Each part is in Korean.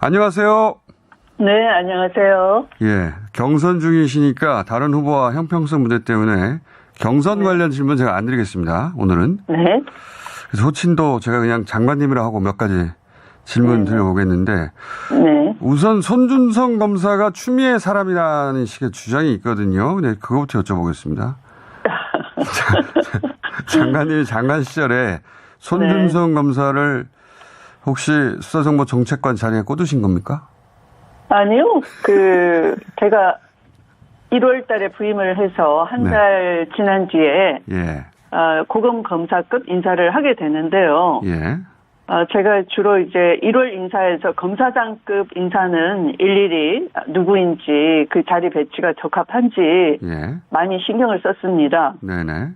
안녕하세요. 네, 안녕하세요. 예, 경선 중이시니까 다른 후보와 형평성 문제 때문에 경선 관련 질문 제가 안 드리겠습니다. 오늘은. 네. 그래서 호칭도 제가 그냥 장관님이라 하고 몇 가지 질문 드려보겠는데 네. 우선 손준성 검사가 추미애 사람이라는 식의 주장이 있거든요. 네, 그거부터 여쭤보겠습니다. 장관님이 장관 시절에 손준성 검사를 혹시 수사정보정책관 자리에 꽂으신 겁니까? 아니요. 제가 1월 달에 부임을 해서 한 달 지난 뒤에, 고검 검사급 인사를 하게 되는데요. 예. 제가 주로 이제 1월 인사에서 검사장급 인사는 일일이 누구인지 그 자리 배치가 적합한지 많이 신경을 썼습니다. 네네.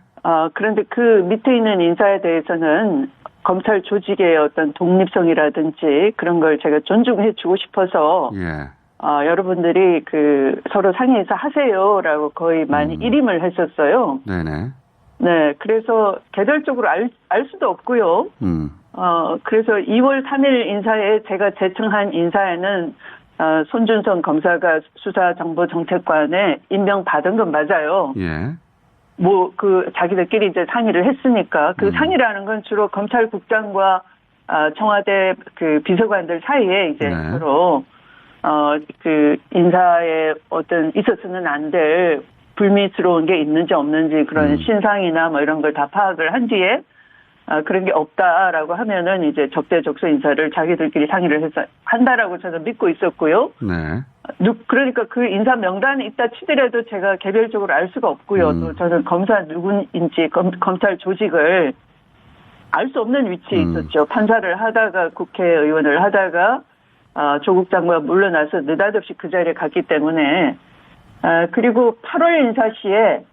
그런데 그 밑에 있는 인사에 대해서는 검찰 조직의 어떤 독립성이라든지 그런 걸 제가 존중해 주고 싶어서, 여러분들이 서로 상의해서 하세요라고 거의 많이 일임을 했었어요. 네네. 네, 그래서 개별적으로 알 수도 없고요. 그래서 2월 3일 인사에 제가 제청한 인사에는, 손준성 검사가 수사정보정책관에 임명받은 건 맞아요. 예. 자기들끼리 이제 상의를 했으니까, 상의라는 건 주로 검찰국장과, 청와대 비서관들 사이에 이제 서로, 인사에 있어서는 안 될 불미스러운 게 있는지 없는지 그런 신상이나 뭐 이런 걸 다 파악을 한 뒤에, 그런 게 없다라고 하면은 이제 적재적소 인사를 자기들끼리 상의를 해서 한다라고 저는 믿고 있었고요. 네. 그러니까 그 인사 명단이 있다 치더라도 제가 개별적으로 알 수가 없고요. 또 저는 검사 누구인지 검찰 조직을 알 수 없는 위치에 있었죠. 판사를 하다가 국회의원을 하다가 조국 장관 물러나서 느닷없이 그 자리에 갔기 때문에 그리고 8월 인사 시에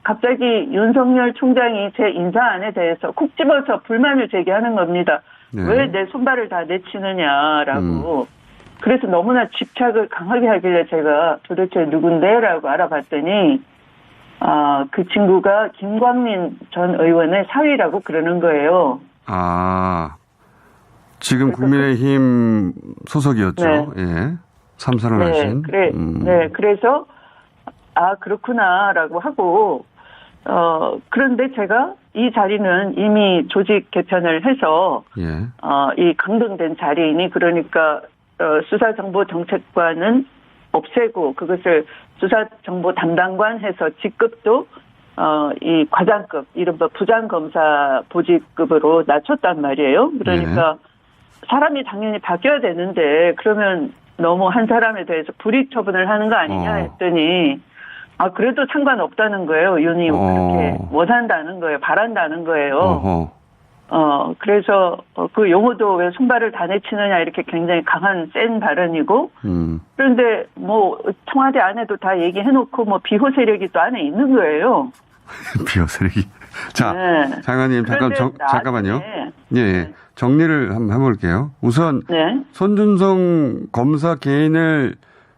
갑자기 윤석열 총장이 제 인사안에 대해서 콕 집어서 불만을 제기하는 겁니다. 왜 내 손발을 다 내치느냐라고. 그래서 너무나 집착을 강하게 하길래 제가 도대체 누군데라고 알아봤더니 그 친구가 김광민 전 의원의 사위라고 그러는 거예요. 지금 국민의힘 소속이었죠. 네. 예. 참선을 하신. 네, 그래서 그렇구나라고 하고 그런데 제가 이 자리는 이미 조직 개편을 해서 이 강등된 자리이니 그러니까 수사정보정책관은 없애고 그것을 수사정보 담당관 해서 직급도 이 과장급 이른바 부장검사 보직급으로 낮췄단 말이에요. 그러니까 사람이 당연히 바뀌어야 되는데 그러면 너무 한 사람에 대해서 불이익 처분을 하는 거 아니냐 했더니 그래도 상관없다는 거예요. 윤이 그렇게 원한다는 거예요. 바란다는 거예요. 그래서 그 용어도 왜 손발을 다 내치느냐 이렇게 굉장히 강한 센 발언이고 그런데 뭐 청와대 안에도 다 얘기해놓고 비호 세력이 또 안에 있는 거예요. 비호 세력이. 자, 장관님 잠깐만요. 정리를 한번 해볼게요. 우선 손준성 검사 개인을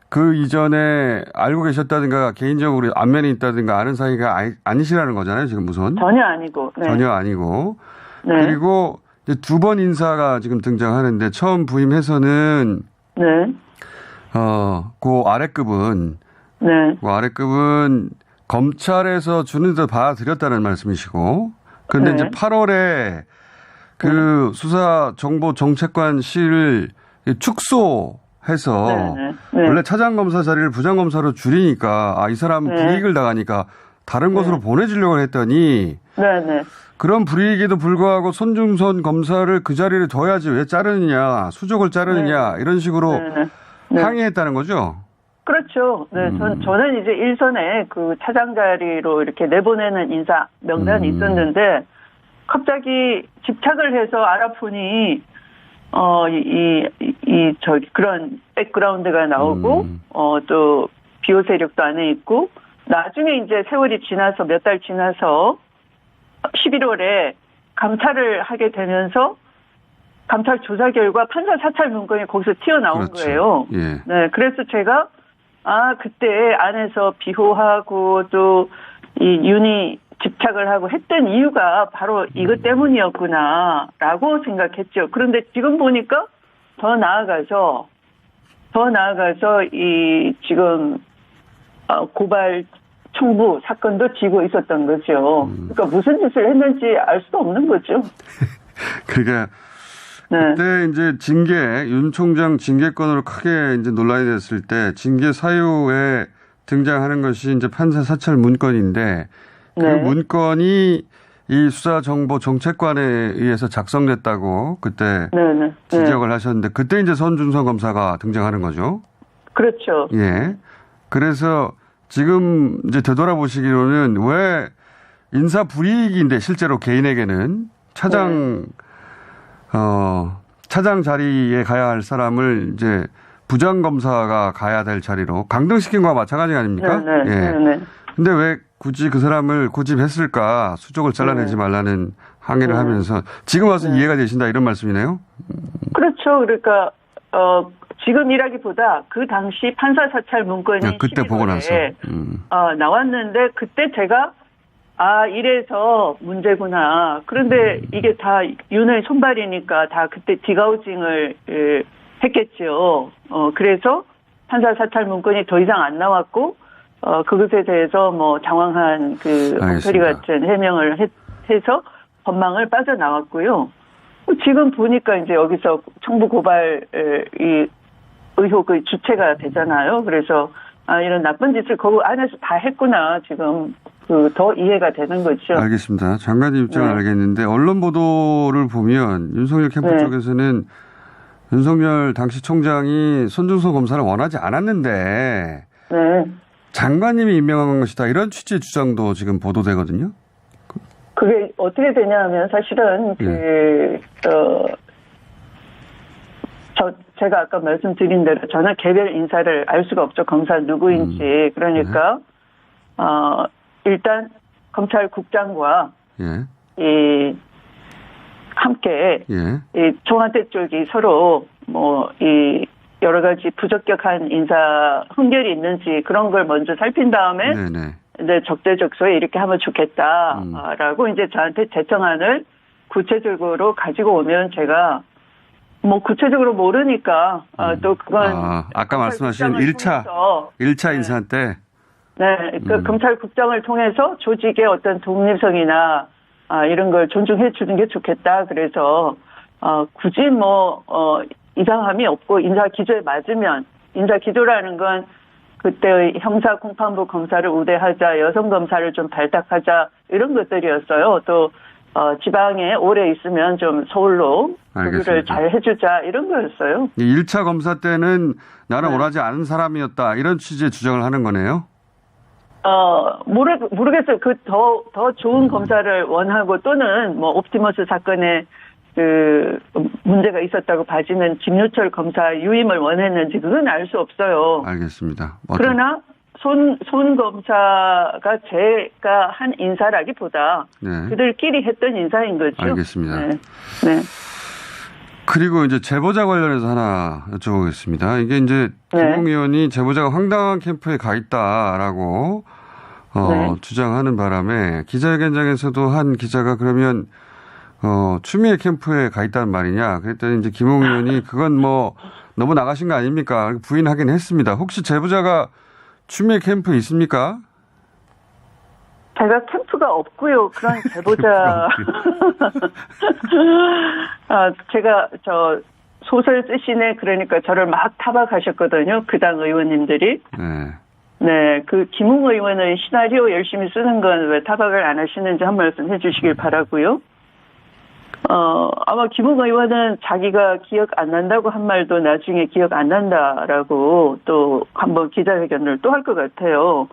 그 이전에 알고 계셨다든가 개인적으로 안면이 있다든가 아는 사이가 아니시라는 거잖아요. 지금 우선. 전혀 아니고. 전혀 아니고. 그리고 이제 두 번 인사가 지금 등장하는데 처음 부임해서는 그 아래급은 그 아래급은 검찰에서 주는 데 받아들였다는 말씀이시고 그런데 이제 8월에 그 수사정보정책관실 축소해서 원래 차장검사 자리를 부장검사로 줄이니까 이 사람 불이익을 당하니까 다른 곳으로 보내주려고 했더니 그런 불이익에도 불구하고 손준성 검사를 그 자리를 둬야지 왜 자르느냐 수족을 자르느냐 이런 식으로 항의했다는 거죠? 그렇죠. 저는 이제 일선에 그 차장 자리로 이렇게 내보내는 인사 명단이 있었는데 갑자기 집착을 해서 알아보니 그런 백그라운드가 나오고 또 비호 세력도 안에 있고 나중에 이제 세월이 지나서 몇 달 지나서 11월에 감찰을 하게 되면서 감찰 조사 결과 판사 사찰 문건이 거기서 튀어나온 그렇죠. 거예요. 예. 네, 그래서 제가 그때 안에서 비호하고 또 이 윤이 집착을 하고 했던 이유가 바로 이것 때문이었구나라고 생각했죠. 그런데 지금 보니까 더 나아가서 이 지금 고발 청부 사건도 지고 있었던 거죠. 그러니까 무슨 짓을 했는지 알 수도 없는 거죠. 그러니까 네. 그때 이제 윤 총장 징계건으로 크게 이제 논란이 됐을 때 징계 사유에 등장하는 것이 이제 판사 사찰 문건인데 그 네. 문건이 이 수사정보정책관에 의해서 작성됐다고 그때 네. 지적을 하셨는데 그때 이제 손준성 검사가 등장하는 거죠. 그렇죠. 예. 그래서 지금 이제 되돌아보시기로는 왜 인사 불이익인데 실제로 개인에게는 차장 자리에 가야 할 사람을 이제 부장검사가 가야 될 자리로 강등시킨 거와 마찬가지 아닙니까? 네. 예. 근데 왜 굳이 그 사람을 고집했을까? 수족을 잘라내지 말라는 항의를 하면서 지금 와서 이해가 되신다 이런 말씀이네요? 그렇죠. 그러니까 지금이라기보다 그 당시 판사 사찰 문건이 그때 보고 나서 나왔는데 그때 제가 이래서 문제구나. 그런데 이게 다 윤의 손발이니까 다 그때 디가우징을 했겠죠. 그래서 판사 사찰 문건이 더 이상 안 나왔고 그것에 대해서 뭐 장황한 엉터리 같은 해명을 해서 법망을 빠져나왔고요. 지금 보니까 이제 여기서 청부 고발 이 의혹의 주체가 되잖아요. 그래서 이런 나쁜 짓을 그 안에서 다 했구나. 지금 더 이해가 되는 거죠. 알겠습니다. 장관님 입장은 알겠는데 언론 보도를 보면 윤석열 캠프 쪽에서는 윤석열 당시 총장이 손준성 검사를 원하지 않았는데 장관님이 임명한 것이다. 이런 취지의 주장도 지금 보도되거든요. 그게 어떻게 되냐면 사실은 제가 아까 말씀드린 대로 저는 개별 인사를 알 수가 없죠. 검사 누구인지. 그러니까 일단 검찰국장과 함께 이 청와대 쪽이 서로 이 여러 가지 부적격한 인사 흥결이 있는지 그런 걸 먼저 살핀 다음에 이제 적재적소에 이렇게 하면 좋겠다라고 이제 저한테 제청안을 구체적으로 가지고 오면 제가 구체적으로 모르니까 또 그건 아까 말씀하신 1차 인사 때 그 검찰국장을 통해서 조직의 어떤 독립성이나 이런 걸 존중해 주는 게 좋겠다. 그래서 굳이 이상함이 없고 인사 기조에 맞으면 인사 기조라는 건 그때의 형사 공판부 검사를 우대하자, 여성 검사를 좀 발탁하자 이런 것들이었어요. 또 지방에 오래 있으면 좀 서울로 교류를 잘 해주자 이런 거였어요. 1차 검사 때는 나는 원하지 않은 사람이었다 이런 취지의 주장을 하는 거네요. 모르겠어요. 더 좋은 검사를 원하고 또는 옵티머스 사건에 문제가 있었다고 봐지는 김유철 검사 유임을 원했는지 그건 알 수 없어요. 알겠습니다. 그러나 손 검사가 제가 한 인사라기보다 그들끼리 했던 인사인 거죠. 알겠습니다. 그리고 이제 제보자 관련해서 하나 여쭤보겠습니다. 이게 이제 김웅 의원이 제보자가 황당한 캠프에 가 있다라고 주장하는 바람에 기자회견장에서도 한 기자가 그러면 추미애 캠프에 가 있다는 말이냐. 그랬더니 이제 김웅 의원이 그건 너무 나가신 거 아닙니까? 부인하긴 했습니다. 혹시 제보자가 추미애 캠프에 있습니까? 제가 캠프가 없고요. 그런 제보자. 제가 소설 쓰시네 그러니까 저를 막 타박하셨거든요. 그 당 의원님들이. 그 김웅 의원의 시나리오 열심히 쓰는 건 왜 타박을 안 하시는지 한 말씀 해주시길 바라고요. 아마 김웅 의원은 자기가 기억 안 난다고 한 말도 나중에 기억 안 난다라고 또 한번 기자회견을 또 할 것 같아요.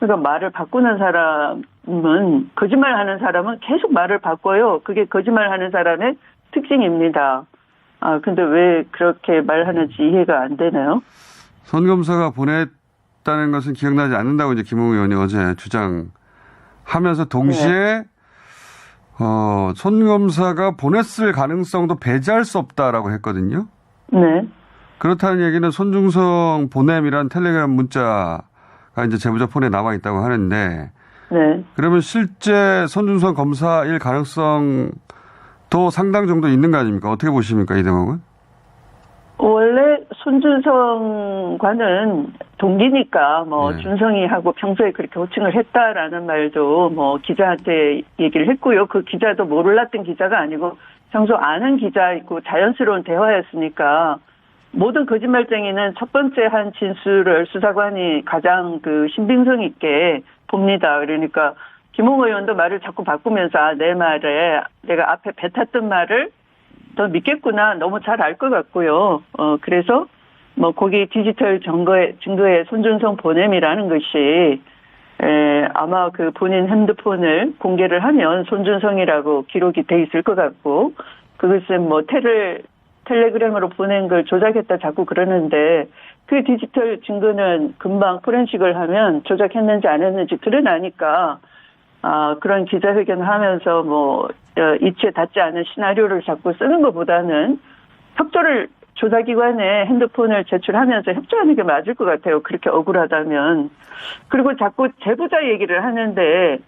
그러니까 말을 바꾸는 사람은 거짓말하는 사람은 계속 말을 바꿔요. 그게 거짓말하는 사람의 특징입니다. 근데 왜 그렇게 말하는지 이해가 안 되나요? 손 검사가 보냈다는 것은 기억나지 않는다고 이제 김웅 의원이 어제 주장하면서 동시에 손 검사가 보냈을 가능성도 배제할 수 없다라고 했거든요. 네. 그렇다는 얘기는 손중성 보냄이란 텔레그램 문자가 이제 제보자 폰에 남아 있다고 하는데, 네. 그러면 실제 손중성 검사일 가능성도 상당 정도 있는 거 아닙니까? 어떻게 보십니까, 이 대목은? 원래 손준성과는 동기니까 네. 준성이하고 평소에 그렇게 호칭을 했다라는 말도 기자한테 얘기를 했고요. 그 기자도 몰랐던 기자가 아니고 평소 아는 기자이고 자연스러운 대화였으니까 모든 거짓말쟁이는 첫 번째 한 진술을 수사관이 가장 신빙성 있게 봅니다. 그러니까 김웅 의원도 말을 자꾸 바꾸면서 내 말에 내가 앞에 뱉었던 말을 더 믿겠구나. 너무 잘 알 것 같고요. 그래서 거기 디지털 증거에 손준성 보냄이라는 것이 아마 그 본인 핸드폰을 공개를 하면 손준성이라고 기록이 돼 있을 것 같고, 그것은 텔레그램으로 보낸 걸 조작했다 자꾸 그러는데, 그 디지털 증거는 금방 포렌식을 하면 조작했는지 안 했는지 드러나니까, 그런 기자회견을 하면서 이치에 닿지 않은 시나리오를 자꾸 쓰는 것보다는 조사기관에 핸드폰을 제출하면서 협조하는 게 맞을 것 같아요. 그렇게 억울하다면. 그리고 자꾸 제보자 얘기를 하는데,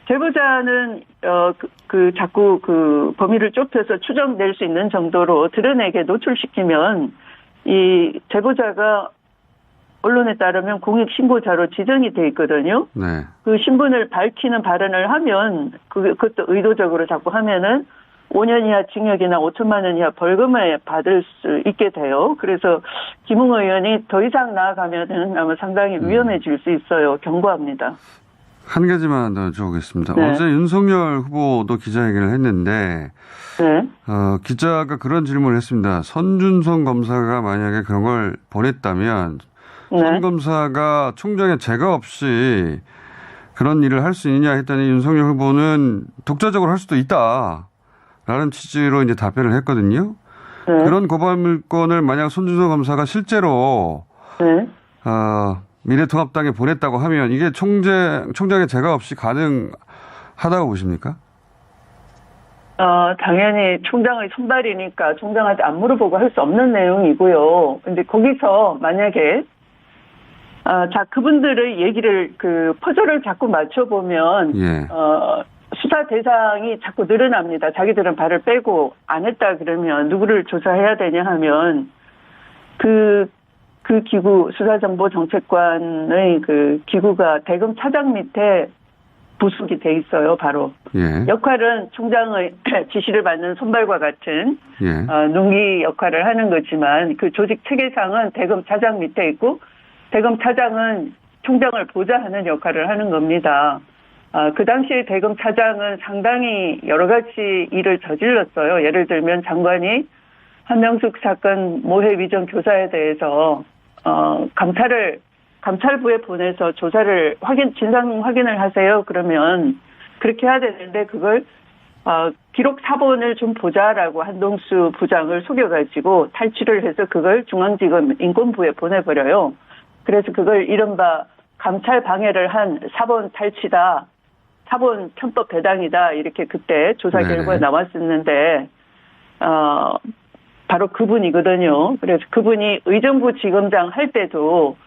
제보자는, 자꾸 범위를 좁혀서 추정될 수 있는 정도로 드러내게 노출시키면, 이 제보자가 언론에 따르면 공익신고자로 지정이 돼 있거든요. 네. 그 신분을 밝히는 발언을 하면 그것도 의도적으로 자꾸 하면은 5년 이하 징역이나 5천만 원 이하 벌금을 받을 수 있게 돼요. 그래서 김웅 의원이 더 이상 나아가면은 아마 상당히 위험해질 수 있어요. 경고합니다. 한 가지만 더 여쭤보겠습니다. 네. 어제 윤석열 후보도 기자회견을 했는데, 네. 기자가 그런 질문을 했습니다. 손준성 검사가 만약에 그런 걸 보냈다면, 네. 손 검사가 총장의 제가 없이 그런 일을 할 수 있느냐 했더니 윤석열 후보는 독자적으로 할 수도 있다라는 취지로 이제 답변을 했거든요. 네. 그런 고발 물건을 만약 손준성 검사가 실제로 네. 미래통합당에 보냈다고 하면 이게 총장의 제가 없이 가능하다고 보십니까? 당연히 총장의 손발이니까 총장한테 안 물어보고 할 수 없는 내용이고요. 근데 거기서 만약에 그분들의 얘기를 퍼즐을 자꾸 맞춰보면, 예. 수사 대상이 자꾸 늘어납니다. 자기들은 발을 빼고 안 했다 그러면 누구를 조사해야 되냐 하면, 그 기구, 수사정보정책관의 기구가 대검 차장 밑에 부속이 돼 있어요, 바로. 예. 역할은 총장의 지시를 받는 손발과 같은, 예. 눈기 역할을 하는 거지만, 그 조직 체계상은 대검 차장 밑에 있고, 대검 차장은 총장을 보좌하는 역할을 하는 겁니다. 그 당시에 대검 차장은 상당히 여러 가지 일을 저질렀어요. 예를 들면 장관이 한명숙 사건 모해 위정 교사에 대해서 감찰부에 보내서 조사를 진상 확인을 하세요. 그러면 그렇게 해야 되는데 그걸 기록 사본을 좀 보자라고 한동수 부장을 속여가지고 탈취를 해서 그걸 중앙지검 인권부에 보내버려요. 그래서 그걸 이른바 감찰 방해를 한 사본 탈취다, 사본 편법 배당이다 이렇게 그때 조사 결과에 나왔었는데 바로 그분이거든요. 그래서 그분이 의정부 지검장 할 때도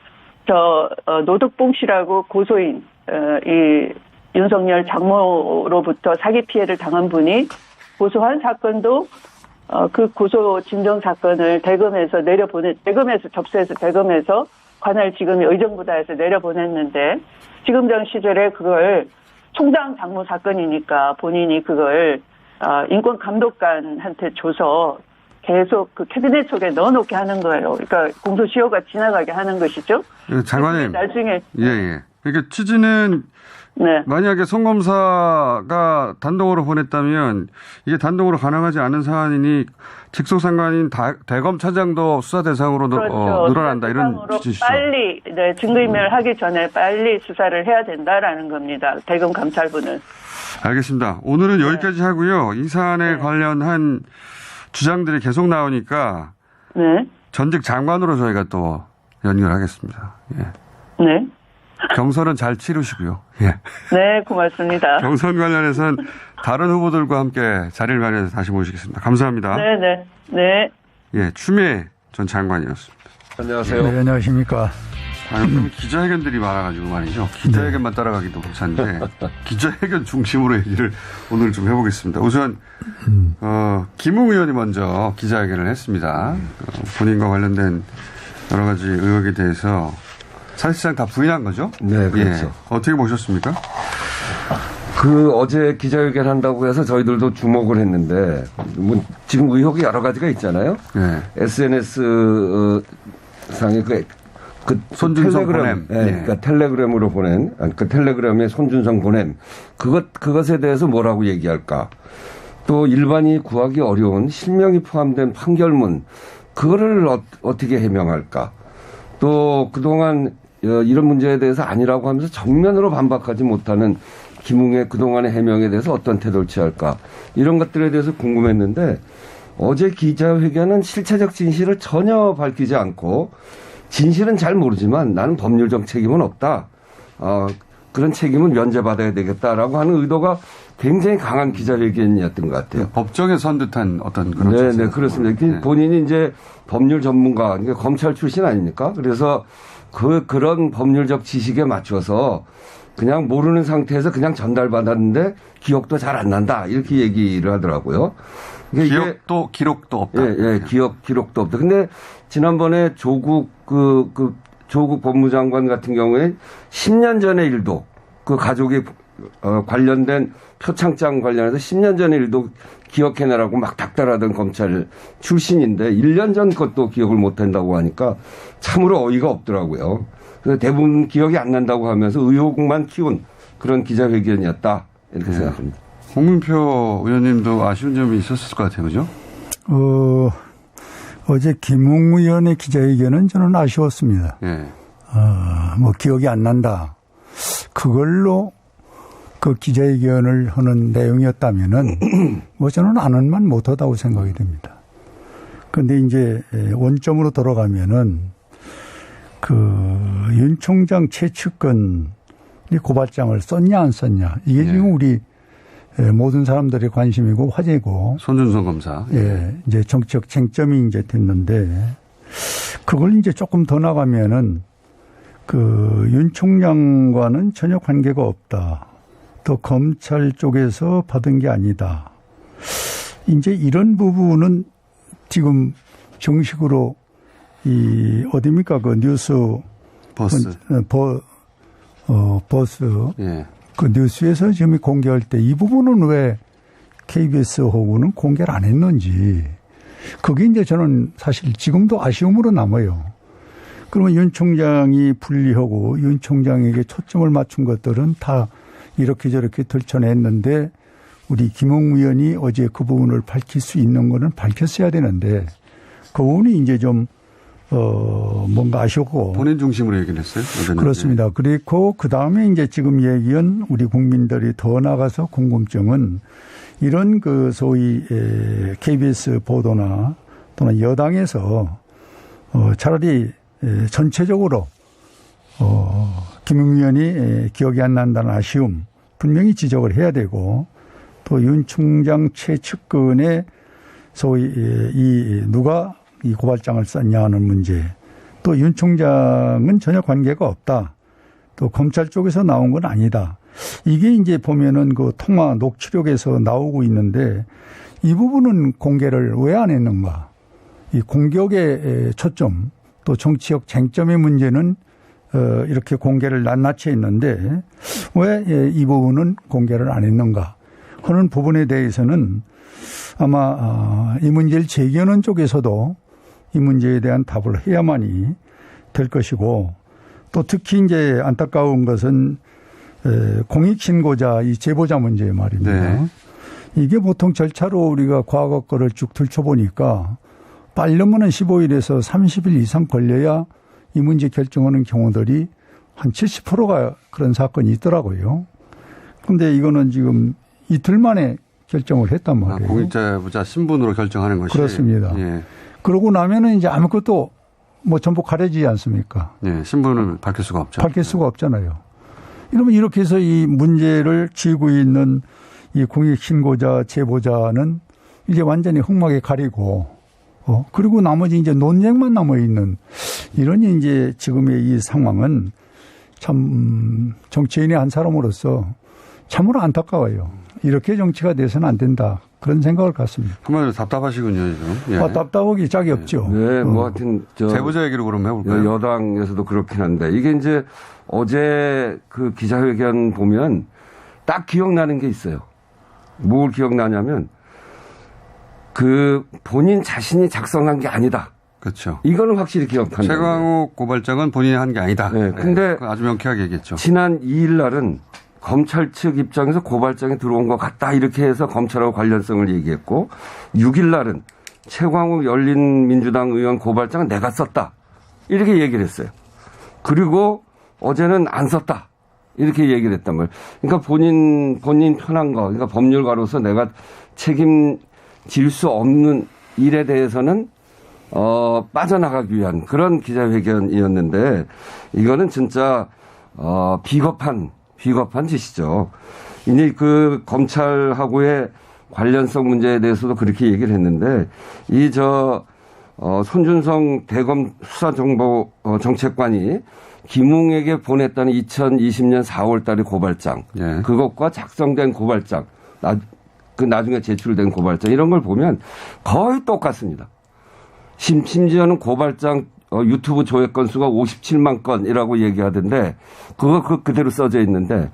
노덕봉 씨라고 고소인 이 윤석열 장모로부터 사기 피해를 당한 분이 고소한 사건도 그 고소 진정 사건을 대검에서 접수해서 대검에서 관할 지검이 의정부다에서 내려보냈는데 지검장 시절에 그걸 총장 장모 사건이니까 본인이 그걸 인권감독관한테 줘서 계속 캐비넷 속에 넣어놓게 하는 거예요. 그러니까 공소시효가 지나가게 하는 것이죠. 장관님. 나중에. 예. 그러니까 취지는 만약에 손 검사가 단독으로 보냈다면 이게 단독으로 가능하지 않은 사안이니 직속상관인 대검 차장도 수사 대상으로 늘어난다 이런 취지시죠. 빨리 증거인멸하기 전에 빨리 수사를 해야 된다라는 겁니다. 대검 감찰부는. 알겠습니다. 오늘은 여기까지 하고요. 이 사안에 관련한 주장들이 계속 나오니까 전직 장관으로 저희가 또 연결하겠습니다. 예. 네. 경선은 잘 치르시고요. 예. 네, 고맙습니다. 경선 관련해서는 다른 후보들과 함께 자리를 마련해서 다시 모시겠습니다. 감사합니다. 네네. 네. 예, 추미애 전 장관이었습니다. 안녕하세요. 네, 안녕하십니까. 요즘 기자회견들이 많아가지고 말이죠. 기자회견만 따라가기도 벅찬데 기자회견 중심으로 얘기를 오늘 좀 해보겠습니다. 우선 김웅 의원이 먼저 기자회견을 했습니다. 본인과 관련된 여러 가지 의혹에 대해서 사실상 다 부인한 거죠? 네, 그렇죠. 예. 어떻게 보셨습니까? 어제 기자회견 한다고 해서 저희들도 주목을 했는데, 지금 의혹이 여러 가지가 있잖아요. 네. SNS 상의 손준성 텔레그램, 보냄. 네, 그러니까 텔레그램으로 보낸, 그 텔레그램의 손준성 보냄. 그것에 대해서 뭐라고 얘기할까? 또 일반인이 구하기 어려운 실명이 포함된 판결문, 그거를 어떻게 해명할까? 또 그동안 이런 문제에 대해서 아니라고 하면서 정면으로 반박하지 못하는 김웅의 그동안의 해명에 대해서 어떤 태도를 취할까? 이런 것들에 대해서 궁금했는데 어제 기자회견은 실체적 진실을 전혀 밝히지 않고 진실은 잘 모르지만 나는 법률적 책임은 없다. 그런 책임은 면제받아야 되겠다라고 하는 의도가 굉장히 강한 기자회견이었던 것 같아요. 법정에 선 듯한 어떤 그런. 네, 그렇습니다. 네. 본인이 이제 법률 전문가, 그러니까 검찰 출신 아닙니까? 그래서 그런 법률적 지식에 맞춰서 그냥 모르는 상태에서 그냥 전달받았는데 기억도 잘 안 난다. 이렇게 얘기를 하더라고요. 기억도 기록도 없다. 예, 기록도 없다. 근데 지난번에 조국 조국 법무장관 같은 경우에 10년 전의 일도 그 가족이 관련된 표창장 관련해서 10년 전의 일도 기억해내라고 막 닥달하던 검찰 출신인데 1년 전 것도 기억을 못한다고 하니까 참으로 어이가 없더라고요. 그래서 대부분 기억이 안 난다고 하면서 의혹만 키운 그런 기자회견이었다. 이렇게 생각합니다. 홍문표 의원님도 아쉬운 점이 있었을 것 같아요. 그죠? 어제 김웅 의원의 기자회견은 저는 아쉬웠습니다. 예. 기억이 안 난다. 그걸로 그 기자회견을 하는 내용이었다면은 저는 아는만 못하다고 생각이 됩니다. 그런데 이제 원점으로 돌아가면은 윤 총장 최측근이 고발장을 썼냐 안 썼냐 이게 지금 우리 모든 사람들의 관심이고 화제고. 손준성 검사. 예, 이제 정치적 쟁점이 이제 됐는데 그걸 이제 조금 더 나가면은 윤 총장과는 전혀 관계가 없다. 또 검찰 쪽에서 받은 게 아니다. 이제 이런 부분은 지금 정식으로 어디입니까? 뉴스 버스. 버스. 예. 뉴스에서 지금 공개할 때 이 부분은 왜 KBS하고는 공개를 안 했는지. 그게 이제 저는 사실 지금도 아쉬움으로 남아요. 그러면 윤 총장이 분리하고 윤 총장에게 초점을 맞춘 것들은 다 이렇게 저렇게 들춰냈는데 우리 김웅 의원이 어제 그 부분을 밝힐 수 있는 거는 밝혔어야 되는데 그 부분이 이제 좀 뭔가 아쉬웠고. 본인 중심으로 얘기를 했어요? 어제는. 그렇습니다. 그리고 그 다음에 이제 지금 얘기한 우리 국민들이 더 나가서 궁금증은 이런 소위 KBS 보도나 또는 여당에서 차라리 전체적으로 김웅 의원이 기억이 안 난다는 아쉬움 분명히 지적을 해야 되고 또 윤 총장 최측근의 소위 누가 이 고발장을 썼냐 하는 문제 또 윤 총장은 전혀 관계가 없다. 또 검찰 쪽에서 나온 건 아니다. 이게 이제 보면은 통화 녹취록에서 나오고 있는데 이 부분은 공개를 왜 안 했는가. 이 공격의 초점 또 정치적 쟁점의 문제는 이렇게 공개를 낱낱이 했는데 왜 이 부분은 공개를 안 했는가 하는 부분에 대해서는 아마 이 문제를 제기하는 쪽에서도 이 문제에 대한 답을 해야만이 될 것이고 또 특히 이제 안타까운 것은 공익신고자 이 제보자 문제 말입니다. 네. 이게 보통 절차로 우리가 과거 거를 쭉 들춰보니까 빨리면은 15일에서 30일 이상 걸려야 이 문제 결정하는 경우들이 한 70%가 그런 사건이 있더라고요. 그런데 이거는 지금 이틀 만에 결정을 했단 말이에요. 공익제보자 신분으로 결정하는 것이. 그렇습니다. 예. 그러고 나면은 이제 아무것도 전부 가려지지 않습니까? 예, 신분을 밝힐 수가 없죠. 밝힐 수가 없잖아요. 이러면 이렇게 해서 이 문제를 쥐고 있는 이 공익 신고자, 제보자는 이제 완전히 흑막에 가리고, 그리고 나머지 이제 논쟁만 남아있는 이런 이제 지금의 이 상황은 참 정치인의 한 사람으로서 참으로 안타까워요. 이렇게 정치가 돼서는 안 된다. 그런 생각을 갖습니다. 한마디로 답답하시군요, 지금. 예. 답답하기 짝이 없죠. 네, 뭐 하여튼 제보자 얘기로 그럼 해볼까요? 여당에서도 그렇긴 한데 이게 이제 어제 그 기자회견 보면 딱 기억나는 게 있어요. 뭘 기억나냐면 그 본인 자신이 작성한 게 아니다. 그렇죠. 이거는 확실히 기억한다. 최광욱 고발장은 본인이 한 게 아니다. 네, 근데 아주 명쾌하게 얘기했죠. 지난 2일 날은 검찰 측 입장에서 고발장이 들어온 것 같다 이렇게 해서 검찰하고 관련성을 얘기했고 6일 날은 최광욱 열린민주당 의원 고발장은 내가 썼다 이렇게 얘기를 했어요. 그리고 어제는 안 썼다 이렇게 얘기를 했단 말이에요. 그러니까 본인 편한 거, 그러니까 법률가로서 내가 책임질 수 없는 일에 대해서는 빠져나가기 위한 그런 기자회견이었는데 이거는 진짜 비겁한 짓이죠. 이제 그 검찰하고의 관련성 문제에 대해서도 그렇게 얘기를 했는데 손준성 대검 수사정보 정책관이 김웅에게 보냈다는 2020년 4월 달의 고발장, 예. 그것과 작성된 고발장, 나중에 제출된 고발장 이런 걸 보면 거의 똑같습니다. 심지어는 고발장 유튜브 조회 건수가 57만 건이라고 얘기하던데 그거 그대로 써져 있는데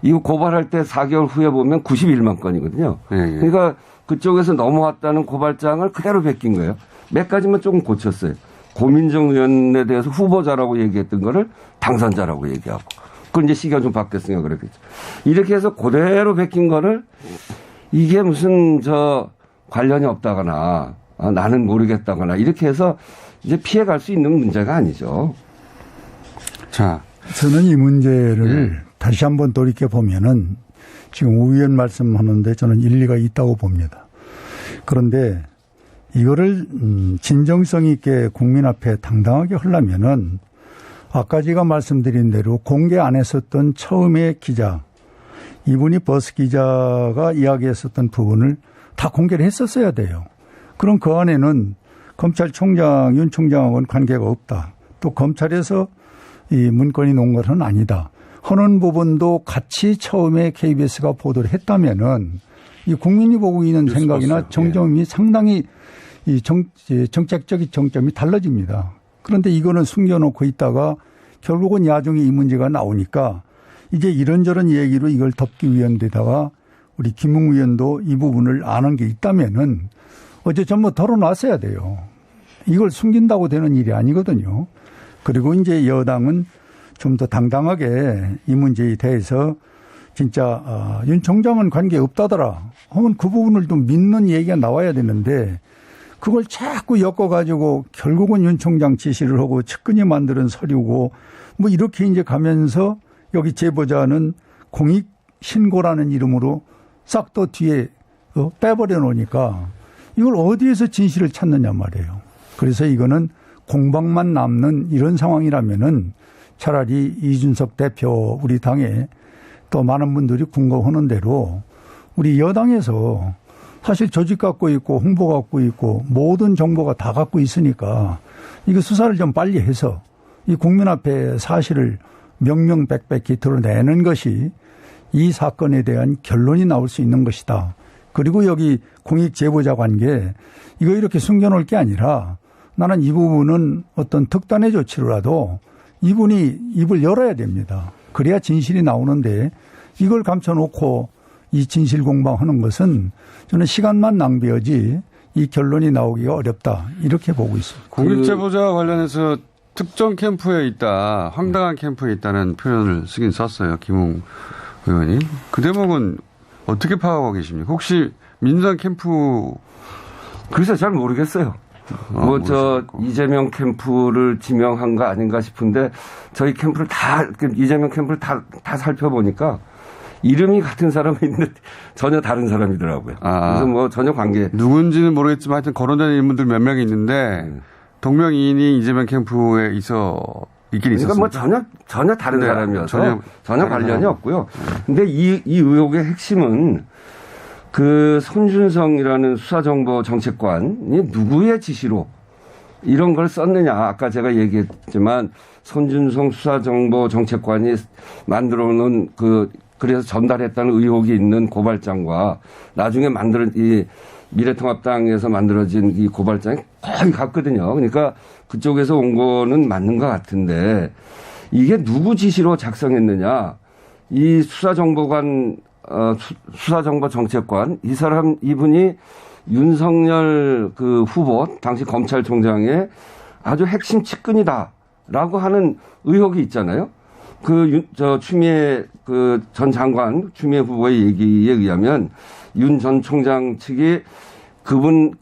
이거 고발할 때 4개월 후에 보면 91만 건이거든요. 그러니까 그쪽에서 넘어왔다는 고발장을 그대로 베낀 거예요. 몇 가지만 조금 고쳤어요. 고민정 의원에 대해서 후보자라고 얘기했던 거를 당선자라고 얘기하고 그건 이제 시기가 좀 바뀌었으니까 그렇겠죠. 이렇게 해서 그대로 베낀 거를 이게 무슨 관련이 없다거나 나는 모르겠다거나 이렇게 해서 이제 피해갈 수 있는 문제가 아니죠. 자, 저는 이 문제를 다시 한번 돌이켜 보면은 지금 우 의원 말씀하는데 저는 일리가 있다고 봅니다. 그런데 이거를 진정성 있게 국민 앞에 당당하게 하려면은 아까 제가 말씀드린 대로 공개 안 했었던 처음의 기자, 이분이 버스 기자가 이야기했었던 부분을 다 공개를 했었어야 돼요. 그럼 그 안에는 검찰총장, 윤 총장하고는 관계가 없다. 또 검찰에서 이 문건이 놓은 것은 아니다. 하는 부분도 같이 처음에 KBS가 보도를 했다면은 이 국민이 보고 있는 생각이나 정점이 상당히 이 정책적인 정점이 달라집니다. 그런데 이거는 숨겨놓고 있다가 결국은 야중에 이 문제가 나오니까 이제 이런저런 얘기로 이걸 덮기 위한 데다가 우리 김웅 의원도 이 부분을 아는 게 있다면은 어제 전부 털어놨어야 돼요. 이걸 숨긴다고 되는 일이 아니거든요. 그리고 이제 여당은 좀 더 당당하게 이 문제에 대해서 진짜 윤 총장은 관계 없다더라 하면 그 부분을 좀 믿는 얘기가 나와야 되는데 그걸 자꾸 엮어가지고 결국은 윤 총장 지시를 하고 측근이 만드는 서류고 뭐 이렇게 이제 가면서 여기 제보자는 공익 신고라는 이름으로 싹 또 뒤에 빼버려 놓으니까 이걸 어디에서 진실을 찾느냐 말이에요. 그래서 이거는 공방만 남는 이런 상황이라면은 차라리 이준석 대표 우리 당에 또 많은 분들이 궁금하는 대로 우리 여당에서 사실 조직 갖고 있고 홍보 갖고 있고 모든 정보가 다 갖고 있으니까 이거 수사를 좀 빨리 해서 이 국민 앞에 사실을 명명백백히 드러내는 것이 이 사건에 대한 결론이 나올 수 있는 것이다. 그리고 여기 공익 제보자 관계 이거 이렇게 숨겨놓을 게 아니라 나는 이 부분은 어떤 특단의 조치로라도 이분이 입을 열어야 됩니다. 그래야 진실이 나오는데 이걸 감춰놓고 이 진실 공방하는 것은 저는 시간만 낭비하지 이 결론이 나오기가 어렵다. 이렇게 보고 있습니다. 공익 제보자 관련해서 특정 캠프에 있다, 황당한 캠프에 있다는 표현을 쓰긴 썼어요. 김웅 의원이. 그 대목은 어떻게 파악하고 계십니까? 혹시 민주당 캠프. 글쎄 잘 모르겠어요. 이재명 캠프를 지명한 거 아닌가 싶은데 저희 캠프를 이재명 캠프를 다 살펴보니까 이름이 같은 사람이 있는데 전혀 다른 사람이더라고요. 그래서 전혀 관계. 누군지는 모르겠지만 하여튼 거론되는 인물들 몇 명이 있는데 동명이인이 이재명 캠프에 있어 있긴 그러니까 뭐 있었습니다. 전혀 다른 네, 사람이어서 전혀 관련이 사람. 없고요. 근데 이 의혹의 핵심은 그 손준성이라는 수사정보 정책관이 누구의 지시로 이런 걸 썼느냐. 아까 제가 얘기했지만 손준성 수사정보 정책관이 만들어 놓은 그래서 전달했다는 의혹이 있는 고발장과 나중에 이 미래통합당에서 만들어진 이 고발장이 거의 같거든요. 그러니까 그쪽에서 온 거는 맞는 것 같은데 이게 누구 지시로 작성했느냐. 이 수사정보관, 수사정보정책관, 이분이 윤석열 그 후보, 당시 검찰총장의 아주 핵심 측근이다라고 하는 의혹이 있잖아요. 추미애 전 장관, 추미애 후보의 얘기에 의하면 윤 전 총장 측이 그분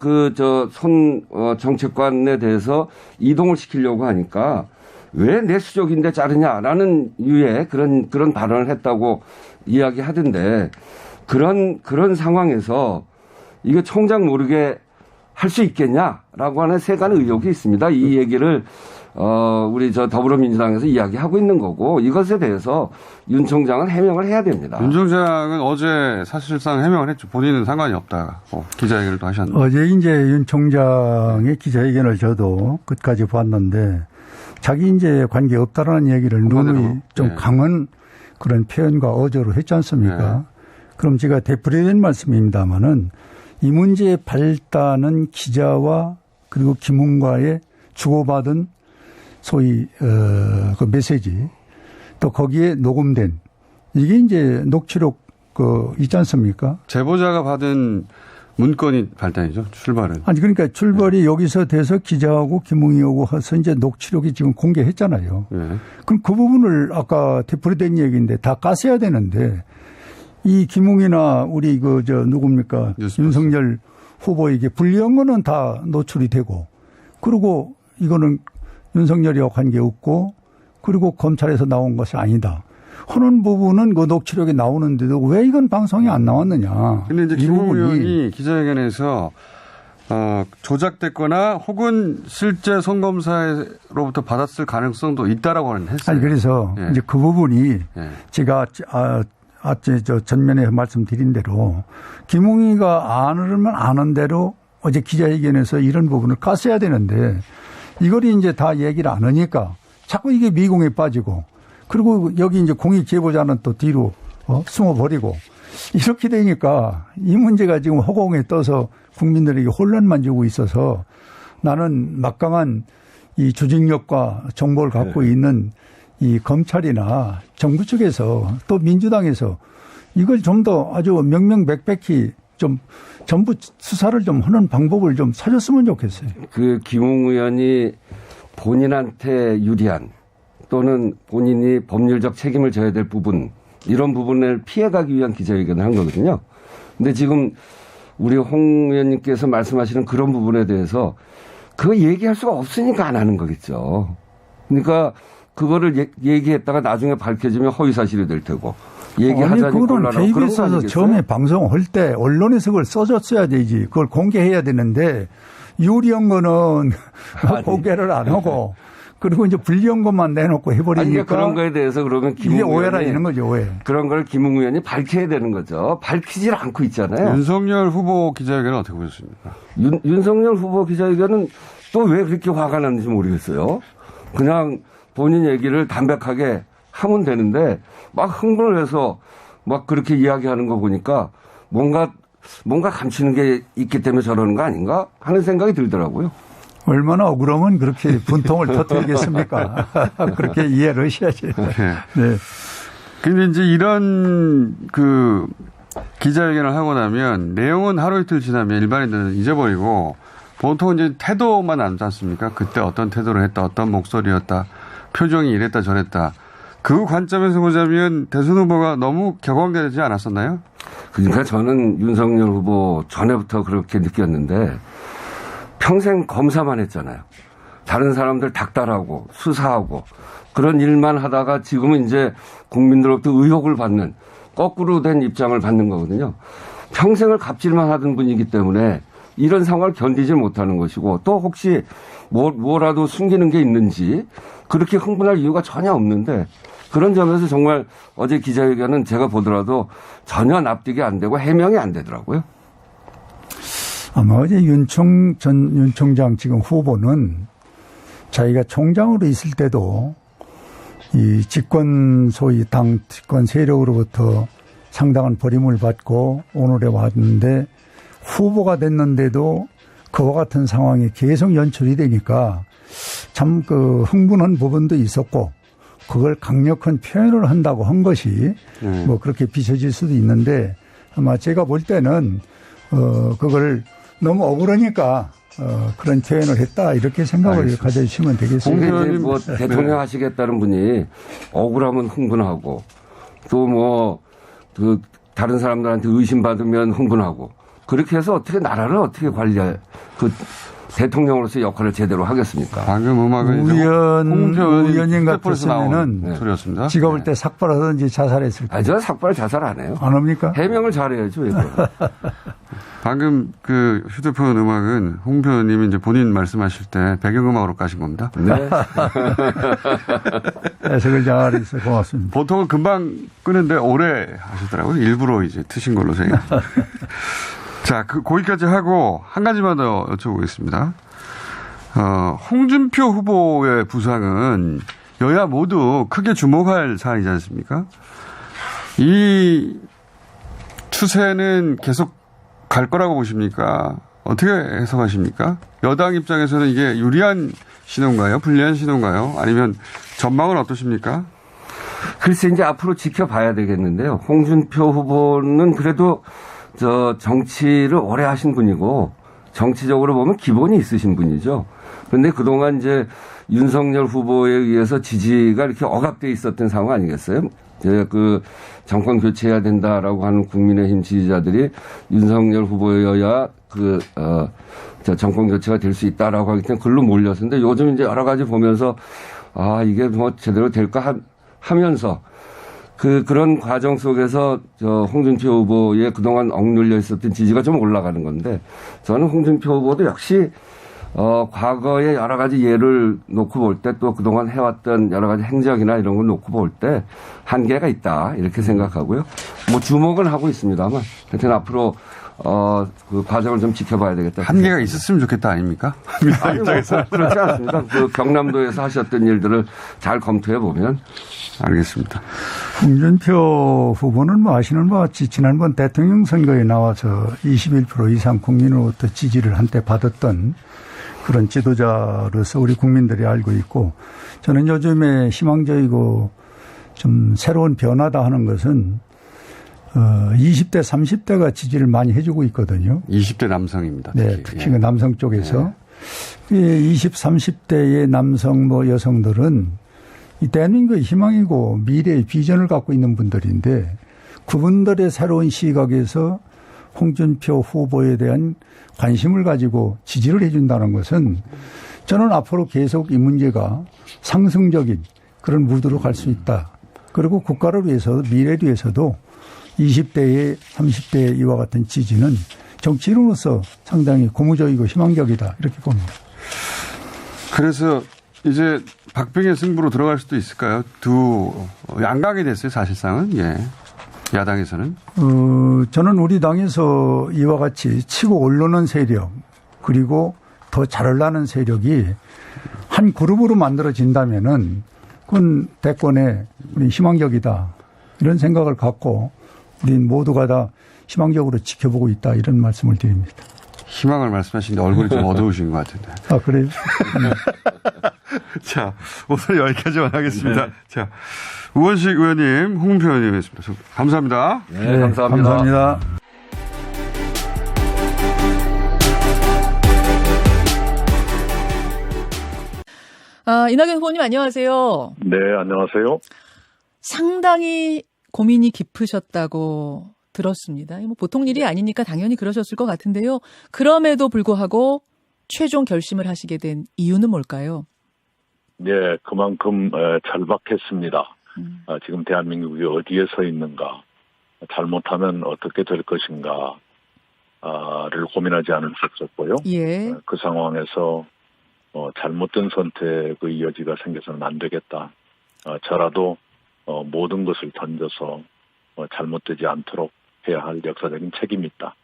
정책관에 대해서 이동을 시키려고 하니까 왜 내 수족인데 자르냐라는 유의 그런 발언을 했다고 이야기하던데 그런 상황에서 이거 총장 모르게 할 수 있겠냐라고 하는 세간의 의혹이 있습니다. 이 얘기를 우리 더불어민주당에서 이야기하고 있는 거고 이것에 대해서 윤 총장은 해명을 해야 됩니다. 윤 총장은 어제 사실상 해명을 했죠. 본인은 상관이 없다. 기자회견을 또 하셨는데. 어제 이제 윤 총장의 기자회견을 저도 끝까지 봤는데 자기 이제 관계 없다라는 얘기를 누누이 좀 네. 강한 그런 표현과 어조로 했지 않습니까? 네. 그럼 제가 되풀이된 말씀입니다마는 이 문제의 발단은 기자와 그리고 김웅과의 주고받은 소위 그 메시지 또 거기에 녹음된 이게 이제 녹취록 있지 않습니까? 제보자가 받은 문건이 발단이죠. 출발은. 아니 그러니까 출발이 여기서 돼서 기자하고 김웅이하고 해서 이제 녹취록이 지금 공개했잖아요. 네. 그럼 그 부분을 아까 되풀이된 얘기인데 다 까세야 되는데 이 김웅이나 우리 누굽니까 뉴스버스. 윤석열 후보에게 불리한 거는 다 노출이 되고 그리고 이거는 윤석열이와 관계없고 그리고 검찰에서 나온 것이 아니다. 하는 부분은 그 녹취록에 나오는데도 왜 이건 방송에 안 나왔느냐. 근데 이제 김웅 의원이 기자회견에서 조작됐거나 혹은 실제 송검사로부터 받았을 가능성도 있다라고 했어요. 아니 그래서 예. 이제 그 부분이 예. 제가 전면에 말씀드린 대로 김웅이가 아는 아는 대로 어제 기자회견에서 이런 부분을 까서야 되는데 이걸 이제 다 얘기를 안 하니까 자꾸 이게 미궁에 빠지고 그리고 여기 이제 공익 제보자는 또 뒤로 숨어버리고 이렇게 되니까 이 문제가 지금 허공에 떠서 국민들에게 혼란만 주고 있어서 나는 막강한 이 조직력과 정보를 갖고 있는 이 검찰이나 정부 측에서 또 민주당에서 이걸 좀 더 아주 명명백백히 좀 전부 수사를 좀 하는 방법을 좀 찾았으면 좋겠어요. 그 김웅 의원이 본인한테 유리한 또는 본인이 법률적 책임을 져야 될 부분 이런 부분을 피해가기 위한 기자회견을 한 거거든요. 근데 지금 우리 홍 의원님께서 말씀하시는 그런 부분에 대해서 그거 얘기할 수가 없으니까 안 하는 거겠죠. 그러니까 그거를 얘기했다가 나중에 밝혀지면 허위사실이 될 테고 얘기하자니 아니 그거는 곤란하고 그런 거 KBS에서 아니겠어요? 처음에 방송할 때 언론에서 그걸 써줬어야 되지. 그걸 공개해야 되는데 유리한 거는 공개를 안 하고 그리고 이제 불리한 것만 내놓고 해버리니까 아니, 그런 거에 대해서 그러면 김웅 이게 오해라 의원이 이런 거죠. 오해. 그런 걸 김웅 의원이 밝혀야 되는 거죠. 밝히질 않고 있잖아요. 윤석열 후보 기자회견은 어떻게 보셨습니까? 윤석열 후보 기자회견은 또 왜 그렇게 화가 났는지 모르겠어요. 그냥 본인 얘기를 담백하게 하면 되는데 막 흥분을 해서 막 그렇게 이야기하는 거 보니까 뭔가 감추는 게 있기 때문에 저러는 거 아닌가 하는 생각이 들더라고요. 얼마나 억울하면 그렇게 분통을 터뜨리겠습니까? 그렇게 이해를 하셔야지. 네. 근데 이제 이런 기자회견을 하고 나면 내용은 하루 이틀 지나면 일반인들은 잊어버리고 보통 이제 태도만 남지 않습니까? 그때 어떤 태도를 했다, 어떤 목소리였다, 표정이 이랬다 저랬다. 그 관점에서 보자면 대선 후보가 너무 격앙되지 않았었나요? 그러니까 저는 윤석열 후보 전에부터 그렇게 느꼈는데 평생 검사만 했잖아요. 다른 사람들 닥달하고 수사하고 그런 일만 하다가 지금은 이제 국민들로부터 의혹을 받는 거꾸로 된 입장을 받는 거거든요. 평생을 갑질만 하던 분이기 때문에 이런 상황을 견디질 못하는 것이고 또 혹시 뭐라도 숨기는 게 있는지 그렇게 흥분할 이유가 전혀 없는데 그런 점에서 정말 어제 기자회견은 제가 보더라도 전혀 납득이 안 되고 해명이 안 되더라고요. 아마 어제 윤 총장 지금 후보는 자기가 총장으로 있을 때도 이 소위 당 집권 세력으로부터 상당한 버림을 받고 오늘에 왔는데 후보가 됐는데도 그와 같은 상황이 계속 연출이 되니까 참 흥분한 부분도 있었고 그걸 강력한 표현을 한다고 한 것이 뭐 그렇게 비춰질 수도 있는데 아마 제가 볼 때는 그걸 너무 억울하니까 그런 표현을 했다 이렇게 생각을 알겠습니다. 가져주시면 되겠습니다. 이제 뭐 대통령 하시겠다는 분이 억울하면 흥분하고 또 다른 사람들한테 의심받으면 흥분하고 그렇게 해서 어떻게 나라를 어떻게 관리할 대통령으로서 역할을 제대로 하겠습니까? 방금 음악은 의원님 같았으면은 소리였습니다. 지가 볼 때 삭발하든지 자살했을 거예요. 저 삭발 자살 안 해요. 안 합니까? 해명을 잘해야죠. 이거. 방금 그 휴대폰 음악은 홍 의원님이 이제 본인 말씀하실 때 배경음악으로 까신 겁니다. 네. 해석을 잘해서 고맙습니다. 보통은 금방 끄는데 오래 하시더라고요. 일부러 이제 트신 걸로 제가. 자, 거기까지 하고 한 가지만 더 여쭤보겠습니다. 홍준표 후보의 부상은 여야 모두 크게 주목할 사안이지 않습니까? 이 추세는 계속 갈 거라고 보십니까? 어떻게 해석하십니까? 여당 입장에서는 이게 유리한 신호인가요? 불리한 신호인가요? 아니면 전망은 어떠십니까? 글쎄 이제 앞으로 지켜봐야 되겠는데요. 홍준표 후보는 그래도 정치를 오래 하신 분이고 정치적으로 보면 기본이 있으신 분이죠. 그런데 그동안 이제 윤석열 후보에 의해서 지지가 이렇게 억압돼 있었던 상황 아니겠어요? 정권 교체해야 된다라고 하는 국민의힘 지지자들이 윤석열 후보여야 정권 교체가 될 수 있다라고 하기 때문에 글로 몰렸는데 요즘 이제 여러 가지 보면서 이게 뭐 제대로 될까 하면서 그런 과정 속에서 홍준표 후보의 그동안 억눌려 있었던 지지가 좀 올라가는 건데 저는 홍준표 후보도 역시 과거의 여러 가지 예를 놓고 볼 때 또 그동안 해왔던 여러 가지 행적이나 이런 걸 놓고 볼 때 한계가 있다 이렇게 생각하고요. 뭐 주목은 하고 있습니다만 하여튼 앞으로 그 과정을 좀 지켜봐야 되겠다. 한계가 있었으면 좋겠다 아닙니까? 아니, 그렇지 않습니다. 경남도에서 하셨던 일들을 잘 검토해 보면 알겠습니다. 홍준표 후보는 뭐 아시는 바와 같이 지난번 대통령 선거에 나와서 21% 이상 국민으로부터 지지를 한때 받았던 그런 지도자로서 우리 국민들이 알고 있고 저는 요즘에 희망적이고 좀 새로운 변화다 하는 것은 20대, 30대가 지지를 많이 해주고 있거든요. 20대 남성입니다. 특히, 네, 특히 그 남성 쪽에서. 20, 30대의 남성 여성들은 이 대한민국의 희망이고 미래의 비전을 갖고 있는 분들인데 그분들의 새로운 시각에서 홍준표 후보에 대한 관심을 가지고 지지를 해준다는 것은 저는 앞으로 계속 이 문제가 상승적인 그런 무드로 갈 수 있다. 그리고 국가를 위해서 미래를 위해서도 20대의 30대의 이와 같은 지지는 정치인으로서 상당히 고무적이고 희망적이다. 이렇게 봅니다. 그래서 이제 박빙의 승부로 들어갈 수도 있을까요? 양강이 됐어요, 사실상은. 예. 야당에서는. 저는 우리 당에서 이와 같이 치고 오르는 세력 그리고 더 잘하려는 세력이 한 그룹으로 만들어진다면은 그건 대권에 우리 희망적이다. 이런 생각을 갖고 우리 모두가 다 희망적으로 지켜보고 있다. 이런 말씀을 드립니다. 희망을 말씀하시는데 얼굴이 좀 어두우신 것 같은데. 아, 그래요? 자, 오늘 여기까지만 하겠습니다. 네. 자, 우원식 의원님, 홍준표 의원님이었습니다. 감사합니다. 네, 감사합니다. 감사합니다. 이낙연 후보님 안녕하세요. 네, 안녕하세요. 상당히 고민이 깊으셨다고 들었습니다. 뭐 보통 일이 아니니까 당연히 그러셨을 것 같은데요. 그럼에도 불구하고 최종 결심을 하시게 된 이유는 뭘까요? 네, 그만큼 절박했습니다. 지금 대한민국이 어디에 서 있는가, 잘못하면 어떻게 될 것인가, 고민하지 않을 수 없었고요. 예. 그 상황에서 잘못된 선택의 여지가 생겨서는 안 되겠다. 저라도 모든 것을 던져서 잘못되지 않도록 해야 할 역사적인 책임이 있다.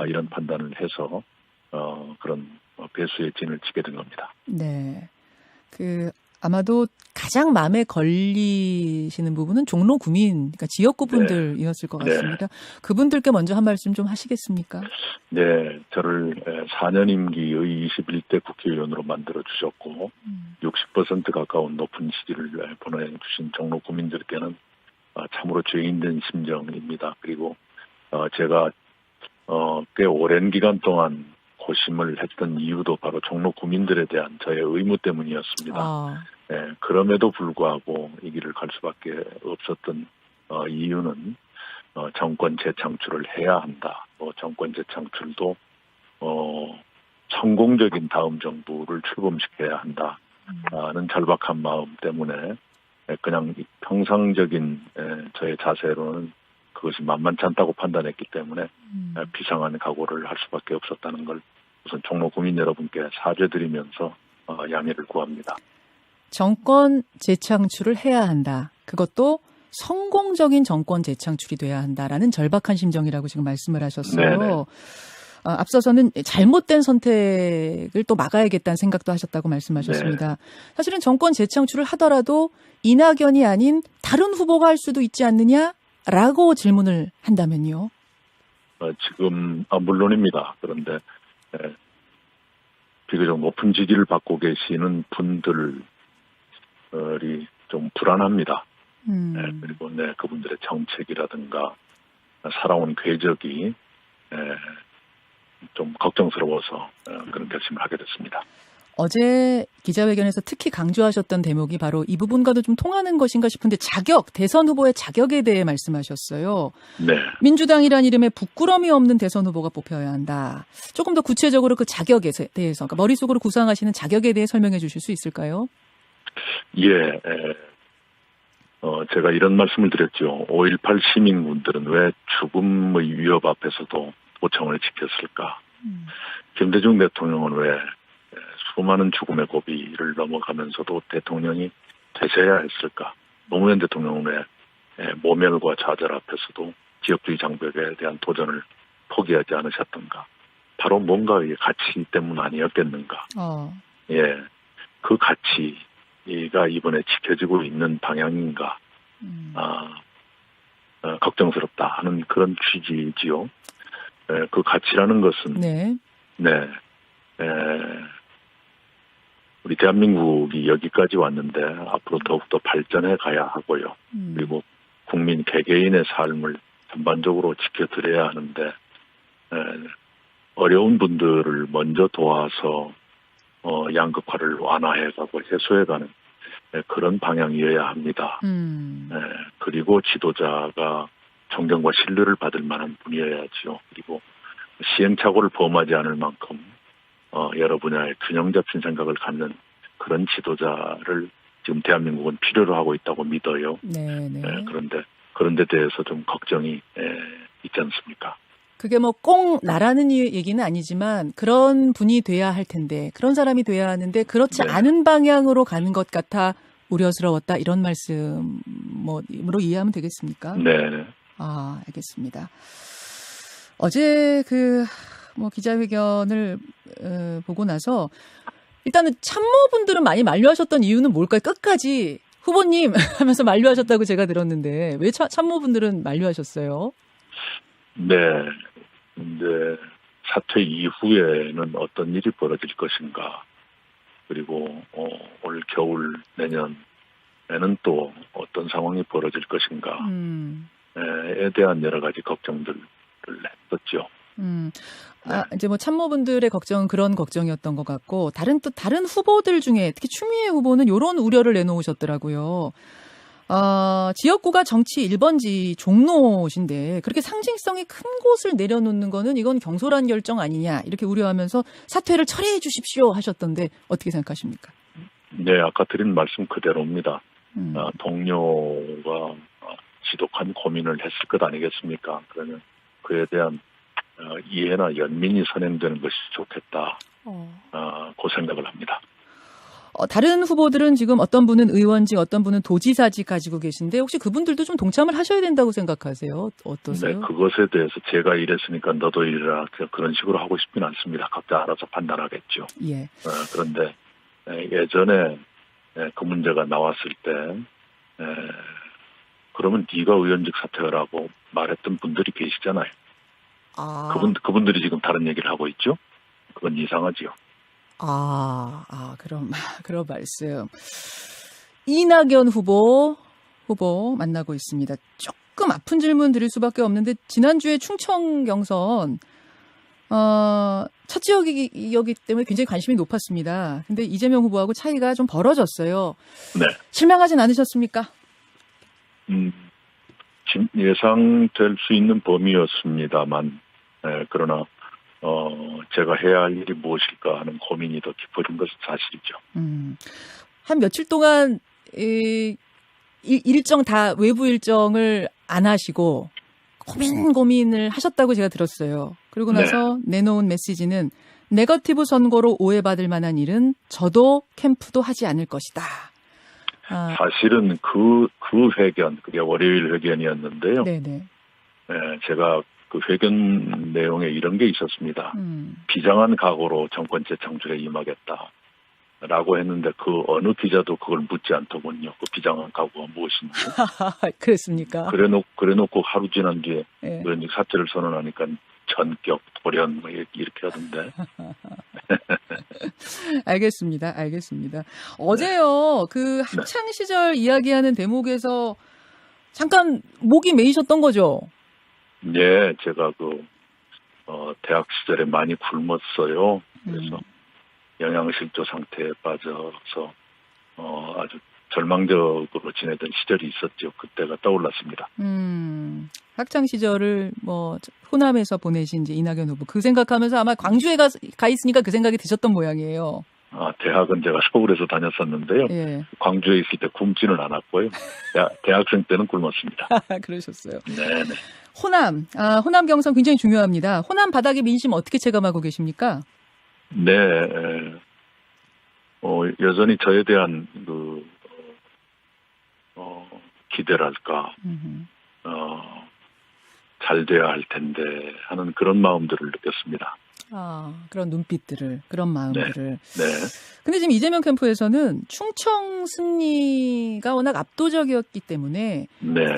이런 판단을 해서 그런 배수의 진을 치게 된 겁니다. 네. 아마도 가장 마음에 걸리시는 부분은 종로 구민, 그러니까 지역구 분들이었을 것 같습니다. 그분들께 먼저 한 말씀 좀 하시겠습니까? 네, 저를 4년 임기의 21대 국회의원으로 만들어 주셨고 60% 가까운 높은 지지를 보내주신 종로 구민들께는 참으로 죄인된 심정입니다. 그리고 제가 꽤 오랜 기간 동안 고심을 했던 이유도 바로 종로 구민들에 대한 저의 의무 때문이었습니다. 네, 그럼에도 불구하고 이 길을 갈 수밖에 없었던 이유는 정권 재창출을 해야 한다. 정권 재창출도 성공적인 다음 정부를 출범시켜야 한다는 절박한 마음 때문에 그냥 평상적인 저의 자세로는 그것이 만만치 않다고 판단했기 때문에 비상한 각오를 할 수밖에 없었다는 걸 우선 종로 구민 여러분께 사죄드리면서 양해를 구합니다. 정권 재창출을 해야 한다. 그것도 성공적인 정권 재창출이 돼야 한다라는 절박한 심정이라고 지금 말씀을 하셨어요. 네네. 앞서서는 잘못된 선택을 또 막아야겠다는 생각도 하셨다고 말씀하셨습니다. 네. 사실은 정권 재창출을 하더라도 이낙연이 아닌 다른 후보가 할 수도 있지 않느냐라고 질문을 한다면요. 지금 물론입니다. 그런데 비교적 높은 지지를 받고 계시는 분들이 좀 불안합니다. 그리고 그분들의 정책이라든가 살아온 궤적이 좀 걱정스러워서 그런 결심을 하게 됐습니다. 어제 기자회견에서 특히 강조하셨던 대목이 바로 이 부분과도 좀 통하는 것인가 싶은데 대선 후보의 자격에 대해 말씀하셨어요. 네. 민주당이란 이름에 부끄러움이 없는 대선 후보가 뽑혀야 한다. 조금 더 구체적으로 그 자격에 대해서, 그러니까 머릿속으로 구상하시는 자격에 대해 설명해 주실 수 있을까요? 예. 제가 이런 말씀을 드렸죠. 5.18 시민군들은 왜 죽음의 위협 앞에서도 도청을 지켰을까? 김대중 대통령은 왜 수많은 죽음의 고비를 넘어가면서도 대통령이 되셔야 했을까? 노무현 대통령은 왜 모멸과 좌절 앞에서도 지역주의 장벽에 대한 도전을 포기하지 않으셨던가? 바로 뭔가의 가치 때문 아니었겠는가? 예, 그 가치가 이번에 지켜지고 있는 방향인가? 걱정스럽다 하는 그런 취지지요. 그 가치라는 것은 우리 대한민국이 여기까지 왔는데 앞으로 더욱더 발전해 가야 하고요. 그리고 국민 개개인의 삶을 전반적으로 지켜드려야 하는데 어려운 분들을 먼저 도와서 양극화를 완화해가고 해소해가는 그런 방향이어야 합니다. 그리고 지도자가 존경과 신뢰를 받을 만한 분이어야지요. 그리고 시행착오를 범하지 않을 만큼 여러 분야의 균형 잡힌 생각을 갖는 그런 지도자를 지금 대한민국은 필요로 하고 있다고 믿어요. 그런 데 대해서 좀 걱정이 있지 않습니까? 그게 꼭 나라는 얘기는 아니지만 그런 분이 돼야 할 텐데, 그런 사람이 돼야 하는데 그렇지 않은 방향으로 가는 것 같아 우려스러웠다, 이런 말씀으로 이해하면 되겠습니까? 네. 알겠습니다. 어제 기자회견을 보고 나서 일단은 참모분들은 많이 만류하셨던 이유는 뭘까요? 끝까지 후보님 하면서 만류하셨다고 제가 들었는데 왜 참모분들은 만류하셨어요? 네. 이제 사퇴 이후에는 어떤 일이 벌어질 것인가. 그리고 올 겨울 내년에는 또 어떤 상황이 벌어질 것인가에 대한 여러 가지 걱정들을 했었죠. 이제 참모분들의 걱정은 그런 걱정이었던 것 같고, 다른 후보들 중에 특히 추미애 후보는 이런 우려를 내놓으셨더라고요. 지역구가 정치 1번지 종로신데 그렇게 상징성이 큰 곳을 내려놓는 거는 이건 경솔한 결정 아니냐, 이렇게 우려하면서 사퇴를 철회해 주십시오 하셨던데 어떻게 생각하십니까? 네, 아까 드린 말씀 그대로입니다. 동료가 지독한 고민을 했을 것 아니겠습니까? 그러면 그에 대한 이해나 연민이 선행되는 것이 좋겠다. 그 생각을 합니다. 다른 후보들은 지금 어떤 분은 의원직, 어떤 분은 도지사직 가지고 계신데 혹시 그분들도 좀 동참을 하셔야 된다고 생각하세요? 어떠세요? 네, 그것에 대해서 제가 이랬으니까 너도 이래라 그런 식으로 하고 싶지는 않습니다. 각자 알아서 판단하겠죠. 예. 그런데 예전에 그 문제가 나왔을 때 그러면 네가 의원직 사퇴하라고 말했던 분들이 계시잖아요. 그분들이 지금 다른 얘기를 하고 있죠. 그건 이상하지요. 그런 말씀. 이낙연 후보 만나고 있습니다. 조금 아픈 질문 드릴 수밖에 없는데, 지난주에 충청 경선, 첫 지역이기 때문에 굉장히 관심이 높았습니다. 근데 이재명 후보하고 차이가 좀 벌어졌어요. 네. 실망하진 않으셨습니까? 예상될 수 있는 범위였습니다만, 그러나, 제가 해야 할 일이 무엇일까 하는 고민이 더 깊어진 것은 사실이죠. 한 며칠 동안, 일정 다 외부 일정을 안 하시고, 고민을 하셨다고 제가 들었어요. 그리고 나서 내놓은 메시지는, 네거티브 선거로 오해받을 만한 일은 저도 캠프도 하지 않을 것이다. 사실은 그 회견, 그게 월요일 회견이었는데요. 네네. 제가 그 회견 내용에 이런 게 있었습니다. 비장한 각오로 정권 재창출에 임하겠다라고 했는데 그 어느 기자도 그걸 묻지 않더군요. 그 비장한 각오가 무엇인지. 그랬습니까? 그래놓고 하루 지난 뒤에 의원직 사퇴를 선언하니까 전격, 돌연 뭐 이렇게 하던데. 알겠습니다. 어제요, 그 학창 시절 이야기하는 대목에서 잠깐 목이 메이셨던 거죠? 네, 제가 대학 시절에 많이 굶었어요. 그래서 영양실조 상태에 빠져서, 아주 절망적으로 지내던 시절이 있었죠. 그때가 떠올랐습니다. 학창 시절을 호남에서 보내신 이제 이낙연 후보, 그 생각하면서 아마 광주에 가 있으니까 그 생각이 드셨던 모양이에요. 대학은 제가 서울에서 다녔었는데요. 예. 광주에 있을 때 굶지는 않았고요. 대학생 때는 굶었습니다. 그러셨어요. 네네. 호남 경선 굉장히 중요합니다. 호남 바닥의 민심 어떻게 체감하고 계십니까? 네, 여전히 저에 대한 기대랄까, 잘 돼야 할 텐데 하는 그런 마음들을 느꼈습니다. 그런 눈빛들을, 그런 마음들을. 네. 근데 지금 이재명 캠프에서는 충청 승리가 워낙 압도적이었기 때문에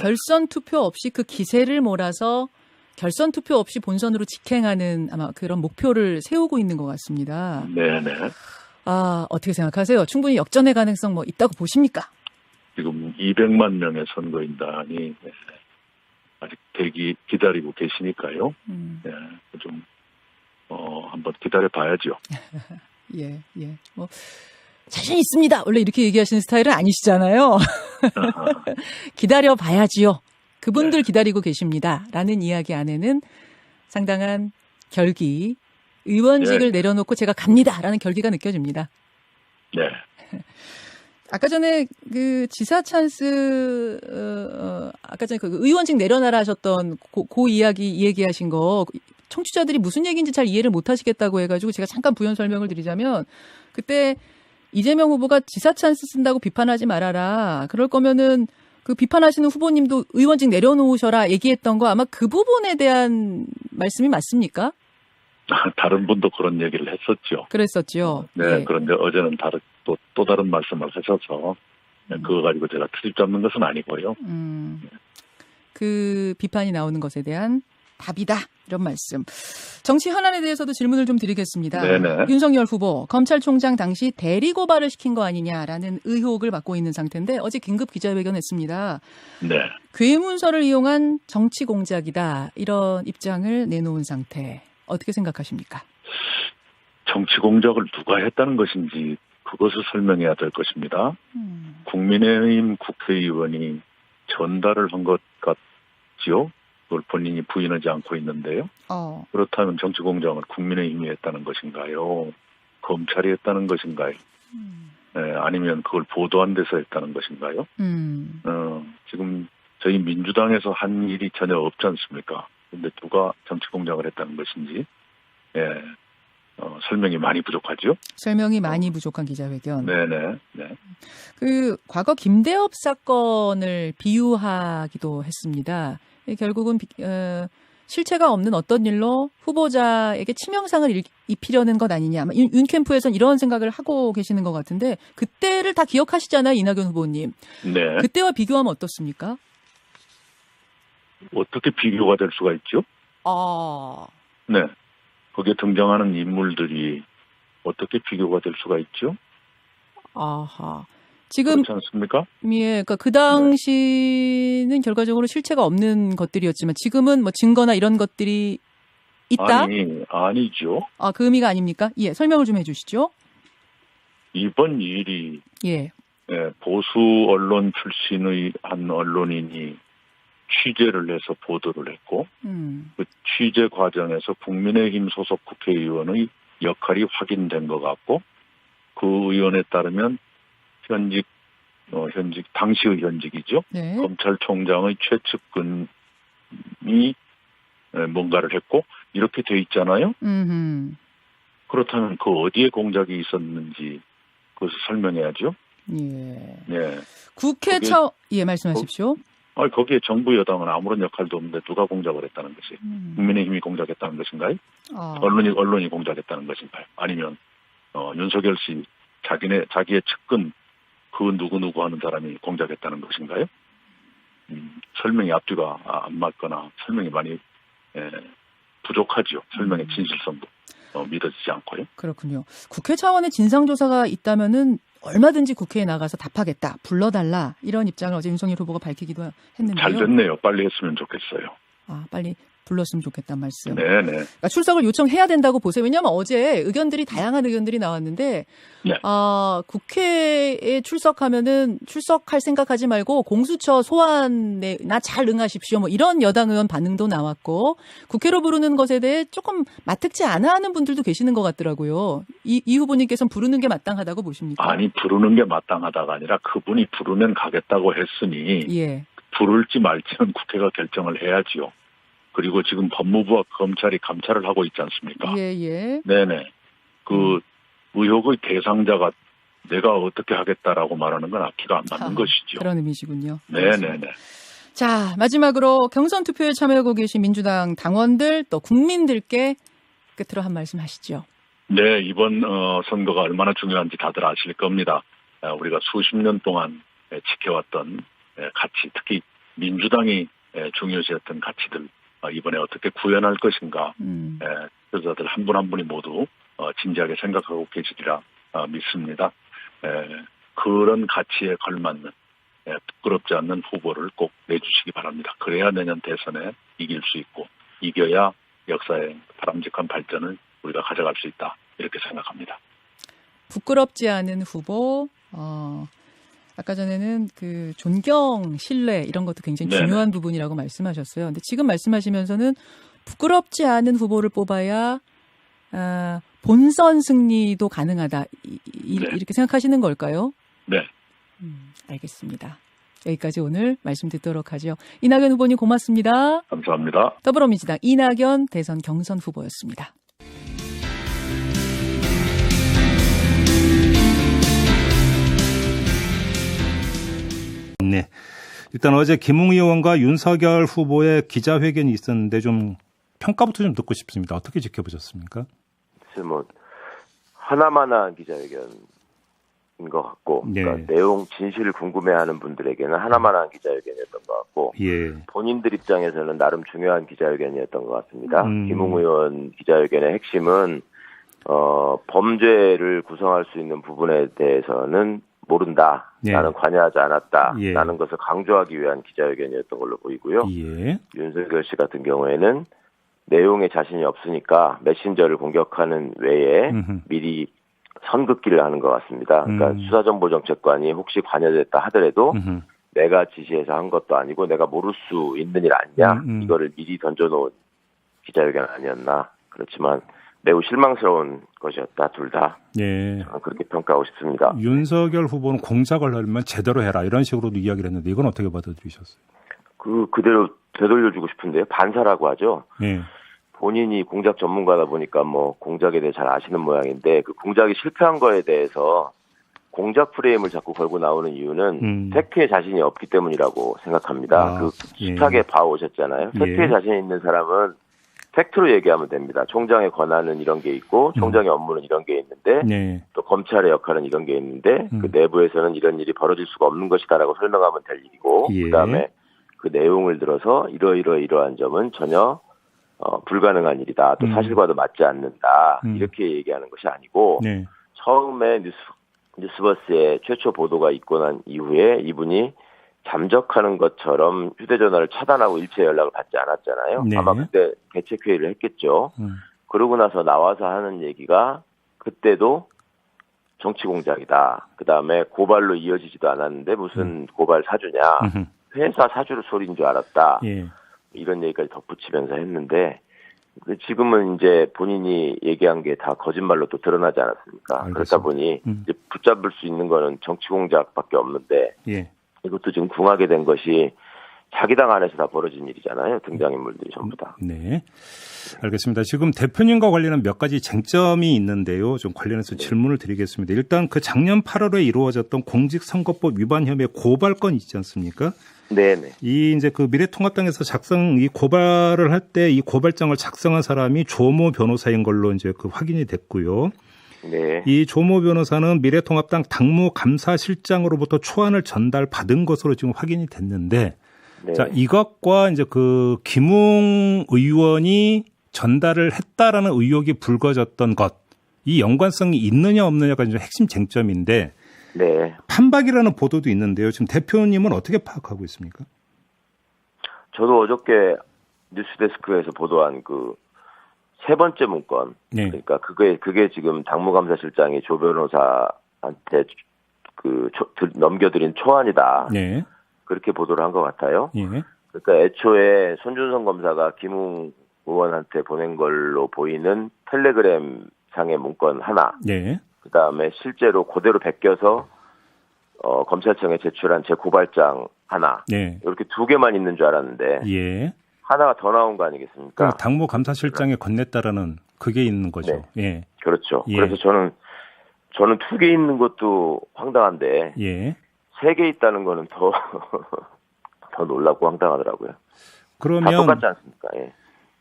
결선 투표 없이 그 기세를 몰아서 결선 투표 없이 본선으로 직행하는 아마 그런 목표를 세우고 있는 것 같습니다. 네네. 어떻게 생각하세요? 충분히 역전의 가능성 있다고 보십니까? 지금 200만 명의 선거인단이 아직 기다리고 계시니까요. 네, 좀 한번 기다려 봐야죠. 예. 자신 있습니다. 원래 이렇게 얘기하시는 스타일은 아니시잖아요. 기다려 봐야지요. 그분들 기다리고 계십니다. 라는 이야기 안에는 상당한 결기, 의원직을 내려놓고 제가 갑니다. 라는 결기가 느껴집니다. 네. 아까 전에 그 지사 찬스, 아까 전에 그 의원직 내려놔라 하셨던 그 이야기 얘기하신 거, 청취자들이 무슨 얘기인지 잘 이해를 못 하시겠다고 해가지고 제가 잠깐 부연 설명을 드리자면, 그때 이재명 후보가 지사 찬스 쓴다고 비판하지 말아라. 그럴 거면은 그 비판하시는 후보님도 의원직 내려놓으셔라 얘기했던 거 아마 그 부분에 대한 말씀이 맞습니까? 다른 분도 그런 얘기를 했었죠. 그랬었죠. 네, 그런데 어제는 또 다른 말씀을 하셔서 그거 가지고 제가 트집 잡는 것은 아니고요. 그 비판이 나오는 것에 대한 답이다. 이런 말씀. 정치 현안에 대해서도 질문을 좀 드리겠습니다. 네네. 윤석열 후보, 검찰총장 당시 대리 고발을 시킨 거 아니냐라는 의혹을 받고 있는 상태인데 어제 긴급 기자회견했습니다. 네. 괴문서를 이용한 정치 공작이다. 이런 입장을 내놓은 상태. 어떻게 생각하십니까? 정치 공작을 누가 했다는 것인지 그것을 설명해야 될 것입니다. 국민의힘 국회의원이 전달을 한 것 같지요? 그걸 본인이 부인하지 않고 있는데요. 그렇다면 정치 공작은 국민의힘이 했다는 것인가요? 검찰이 했다는 것인가요? 아니면 그걸 보도한 데서 했다는 것인가요? 지금 저희 민주당에서 한 일이 전혀 없지 않습니까? 근데 누가 정치 공작을 했다는 것인지 설명이 많이 부족하죠. 설명이 많이 부족한 기자회견. 네네. 네. 그 과거 김대엽 사건을 비유하기도 했습니다. 결국은 실체가 없는 어떤 일로 후보자에게 치명상을 입히려는 것 아니냐. 아마 윤 캠프에서는 이런 생각을 하고 계시는 것 같은데 그때를 다 기억하시잖아요, 이낙연 후보님. 네. 그때와 비교하면 어떻습니까? 어떻게 비교가 될 수가 있죠? 네. 거기에 등장하는 인물들이 어떻게 비교가 될 수가 있죠? 아하. 지금 그렇지 않습니까? 예, 그러니까 그 당시는 결과적으로 실체가 없는 것들이었지만 지금은 뭐 증거나 이런 것들이 있다? 아니죠. 그 의미가 아닙니까? 예, 설명을 좀 해주시죠. 이번 일이 예. 보수 언론 출신의 한 언론인이 취재를 해서 보도를 했고 그 취재 과정에서 국민의힘 소속 국회의원의 역할이 확인된 것 같고 그 의원에 따르면 현직 당시의 현직이죠. 네. 검찰총장의 최측근이 뭔가를 했고 이렇게 돼 있잖아요. 그렇다면 그 어디에 공작이 있었는지 그것을 설명해야죠. 예. 네. 국회 말씀하십시오. 거기에 정부 여당은 아무런 역할도 없는데 누가 공작을 했다는 것이 국민의힘이 공작했다는 것인가요? 언론이 공작했다는 것인가요? 아니면 윤석열 씨 자기의 측근 그 누구 하는 사람이 공작했다는 것인가요? 설명이 앞뒤가 안 맞거나 설명이 많이 부족하죠. 설명의 진실성도 믿어지지 않고요. 그렇군요. 국회 차원의 진상조사가 있다면은 얼마든지 국회에 나가서 답하겠다, 불러달라 이런 입장을 어제 윤석열 후보가 밝히기도 했는데요. 잘 됐네요. 빨리 했으면 좋겠어요. 빨리 불렀으면 좋겠다는 말씀. 네네. 그러니까 출석을 요청해야 된다고 보세요. 왜냐하면 어제 다양한 의견들이 나왔는데 네. 국회에 출석할 생각하지 말고 공수처 소환에 잘 응하십시오. 뭐 이런 여당 의원 반응도 나왔고 국회로 부르는 것에 대해 조금 마뜩지 않아 하는 분들도 계시는 것 같더라고요. 이 후보님께서는 부르는 게 마땅하다고 보십니까? 아니 부르는 게 마땅하다가 아니라 그분이 부르면 가겠다고 했으니 예. 부를지 말지는 국회가 결정을 해야지요. 그리고 지금 법무부와 검찰이 감찰을 하고 있지 않습니까? 예. 네네. 그 의혹의 대상자가 내가 어떻게 하겠다라고 말하는 건 앞뒤가 안 맞는 것이죠. 그런 의미시군요. 네네네. 자, 마지막으로 경선 투표에 참여하고 계신 민주당 당원들 또 국민들께 끝으로 한 말씀 하시죠. 네, 이번 선거가 얼마나 중요한지 다들 아실 겁니다. 우리가 수십 년 동안 지켜왔던 가치, 특히 민주당이 중요시했던 가치들 이번에 어떻게 구현할 것인가 투자자들 한 분 한 분이 모두 진지하게 생각하고 계시리라 믿습니다. 그런 가치에 걸맞는 부끄럽지 않는 후보를 꼭 내주시기 바랍니다. 그래야 내년 대선에 이길 수 있고 이겨야 역사의 바람직한 발전을 우리가 가져갈 수 있다 이렇게 생각합니다. 부끄럽지 않은 후보, 아까 전에는 그 존경, 신뢰 이런 것도 굉장히 중요한 부분이라고 말씀하셨어요. 근데 지금 말씀하시면서는 부끄럽지 않은 후보를 뽑아야 본선 승리도 가능하다. 이렇게 생각하시는 걸까요? 네. 알겠습니다. 여기까지 오늘 말씀 듣도록 하죠. 이낙연 후보님 고맙습니다. 감사합니다. 더불어민주당 이낙연 대선 경선 후보였습니다. 네. 일단 어제 김웅 의원과 윤석열 후보의 기자회견이 있었는데 좀 평가부터 좀 듣고 싶습니다. 어떻게 지켜보셨습니까? 뭐 하나만한 기자회견인 것 같고, 네. 그러니까 내용 진실을 궁금해하는 분들에게는 하나만한 기자회견이었던 것 같고, 예. 본인들 입장에서는 나름 중요한 기자회견이었던 것 같습니다. 김웅 의원 기자회견의 핵심은 범죄를 구성할 수 있는 부분에 대해서는 모른다. 예. 나는 관여하지 않았다. 예. 라는 것을 강조하기 위한 기자회견이었던 걸로 보이고요. 예. 윤석열 씨 같은 경우에는 내용에 자신이 없으니까 메신저를 공격하는 외에 미리 선긋기를 하는 것 같습니다. 그러니까 수사정보정책관이 혹시 관여됐다 하더라도 내가 지시해서 한 것도 아니고 내가 모를 수 있는 일 아니냐. 이거를 미리 던져놓은 기자회견 아니었나. 그렇지만 매우 실망스러운 것이었다. 둘 다. 예. 저는 그렇게 평가하고 싶습니다. 윤석열 후보는 공작을 하려면 제대로 해라 이런 식으로도 이야기를 했는데 이건 어떻게 받아들이셨어요? 그대로 되돌려주고 싶은데요. 반사라고 하죠. 네. 본인이 공작 전문가다 보니까 뭐 공작에 대해 잘 아시는 모양인데 그 공작이 실패한 거에 대해서 공작 프레임을 자꾸 걸고 나오는 이유는 팩트에 자신이 없기 때문이라고 생각합니다. 숱하게 봐오셨잖아요. 팩트에 자신이 있는 사람은 팩트로 얘기하면 됩니다. 총장의 권한은 이런 게 있고 총장의 업무는 이런 게 있는데 또 검찰의 역할은 이런 게 있는데 그 내부에서는 이런 일이 벌어질 수가 없는 것이다라고 설명하면 될 일이고 그다음에 그 내용을 들어서 이러한 점은 전혀 불가능한 일이다. 또 사실과도 맞지 않는다. 이렇게 얘기하는 것이 아니고 처음에 뉴스버스에 최초 보도가 있고 난 이후에 이분이 잠적하는 것처럼 휴대전화를 차단하고 일체 연락을 받지 않았잖아요. 아마 그때 대책회의를 했겠죠. 그러고 나서 나와서 하는 얘기가 그때도 정치 공작이다. 그다음에 고발로 이어지지도 않았는데 무슨 고발 사주냐. 회사 사주로 소리인 줄 알았다. 이런 얘기까지 덧붙이면서 했는데 지금은 이제 본인이 얘기한 게 다 거짓말로 또 드러나지 않았습니까? 알겠습니다. 그렇다 보니 이제 붙잡을 수 있는 거는 정치 공작밖에 없는데 이것도 지금 궁하게 된 것이 자기 당 안에서 다 벌어진 일이잖아요. 등장인물들이 전부 다. 네, 알겠습니다. 지금 대표님과 관련한 몇 가지 쟁점이 있는데요. 좀 관련해서 질문을 드리겠습니다. 일단 그 작년 8월에 이루어졌던 공직선거법 위반 혐의 고발건 있지 않습니까? 네네. 이 이제 그 미래통합당에서 이 고발을 할 때 이 고발장을 작성한 사람이 조모 변호사인 걸로 이제 그 확인이 됐고요. 네. 이 조모 변호사는 미래통합당 당무감사실장으로부터 초안을 전달받은 것으로 지금 확인이 됐는데, 자, 이것과 이제 그 김웅 의원이 전달을 했다라는 의혹이 불거졌던 것, 이 연관성이 있느냐 없느냐가 이제 핵심 쟁점인데, 판박이라는 보도도 있는데요. 지금 대표님은 어떻게 파악하고 있습니까? 저도 어저께 뉴스데스크에서 보도한 그 세 번째 문건, 그러니까 그게 지금 당무감사실장이 조 변호사한테 넘겨드린 초안이다. 그렇게 보도를 한 것 같아요. 그러니까 애초에 손준성 검사가 김웅 의원한테 보낸 걸로 보이는 텔레그램 상의 문건 하나, 그다음에 실제로 그대로 베껴서 검찰청에 제출한 제 고발장 하나, 이렇게 두 개만 있는 줄 알았는데 하나가 더 나온 거 아니겠습니까? 당무감사실장에 건넸다라는 그게 있는 거죠. 그렇죠. 그래서 저는 두 개 있는 것도 황당한데 세 개 있다는 거는 더 놀랍고 황당하더라고요. 그러면 다 똑같지 않습니까?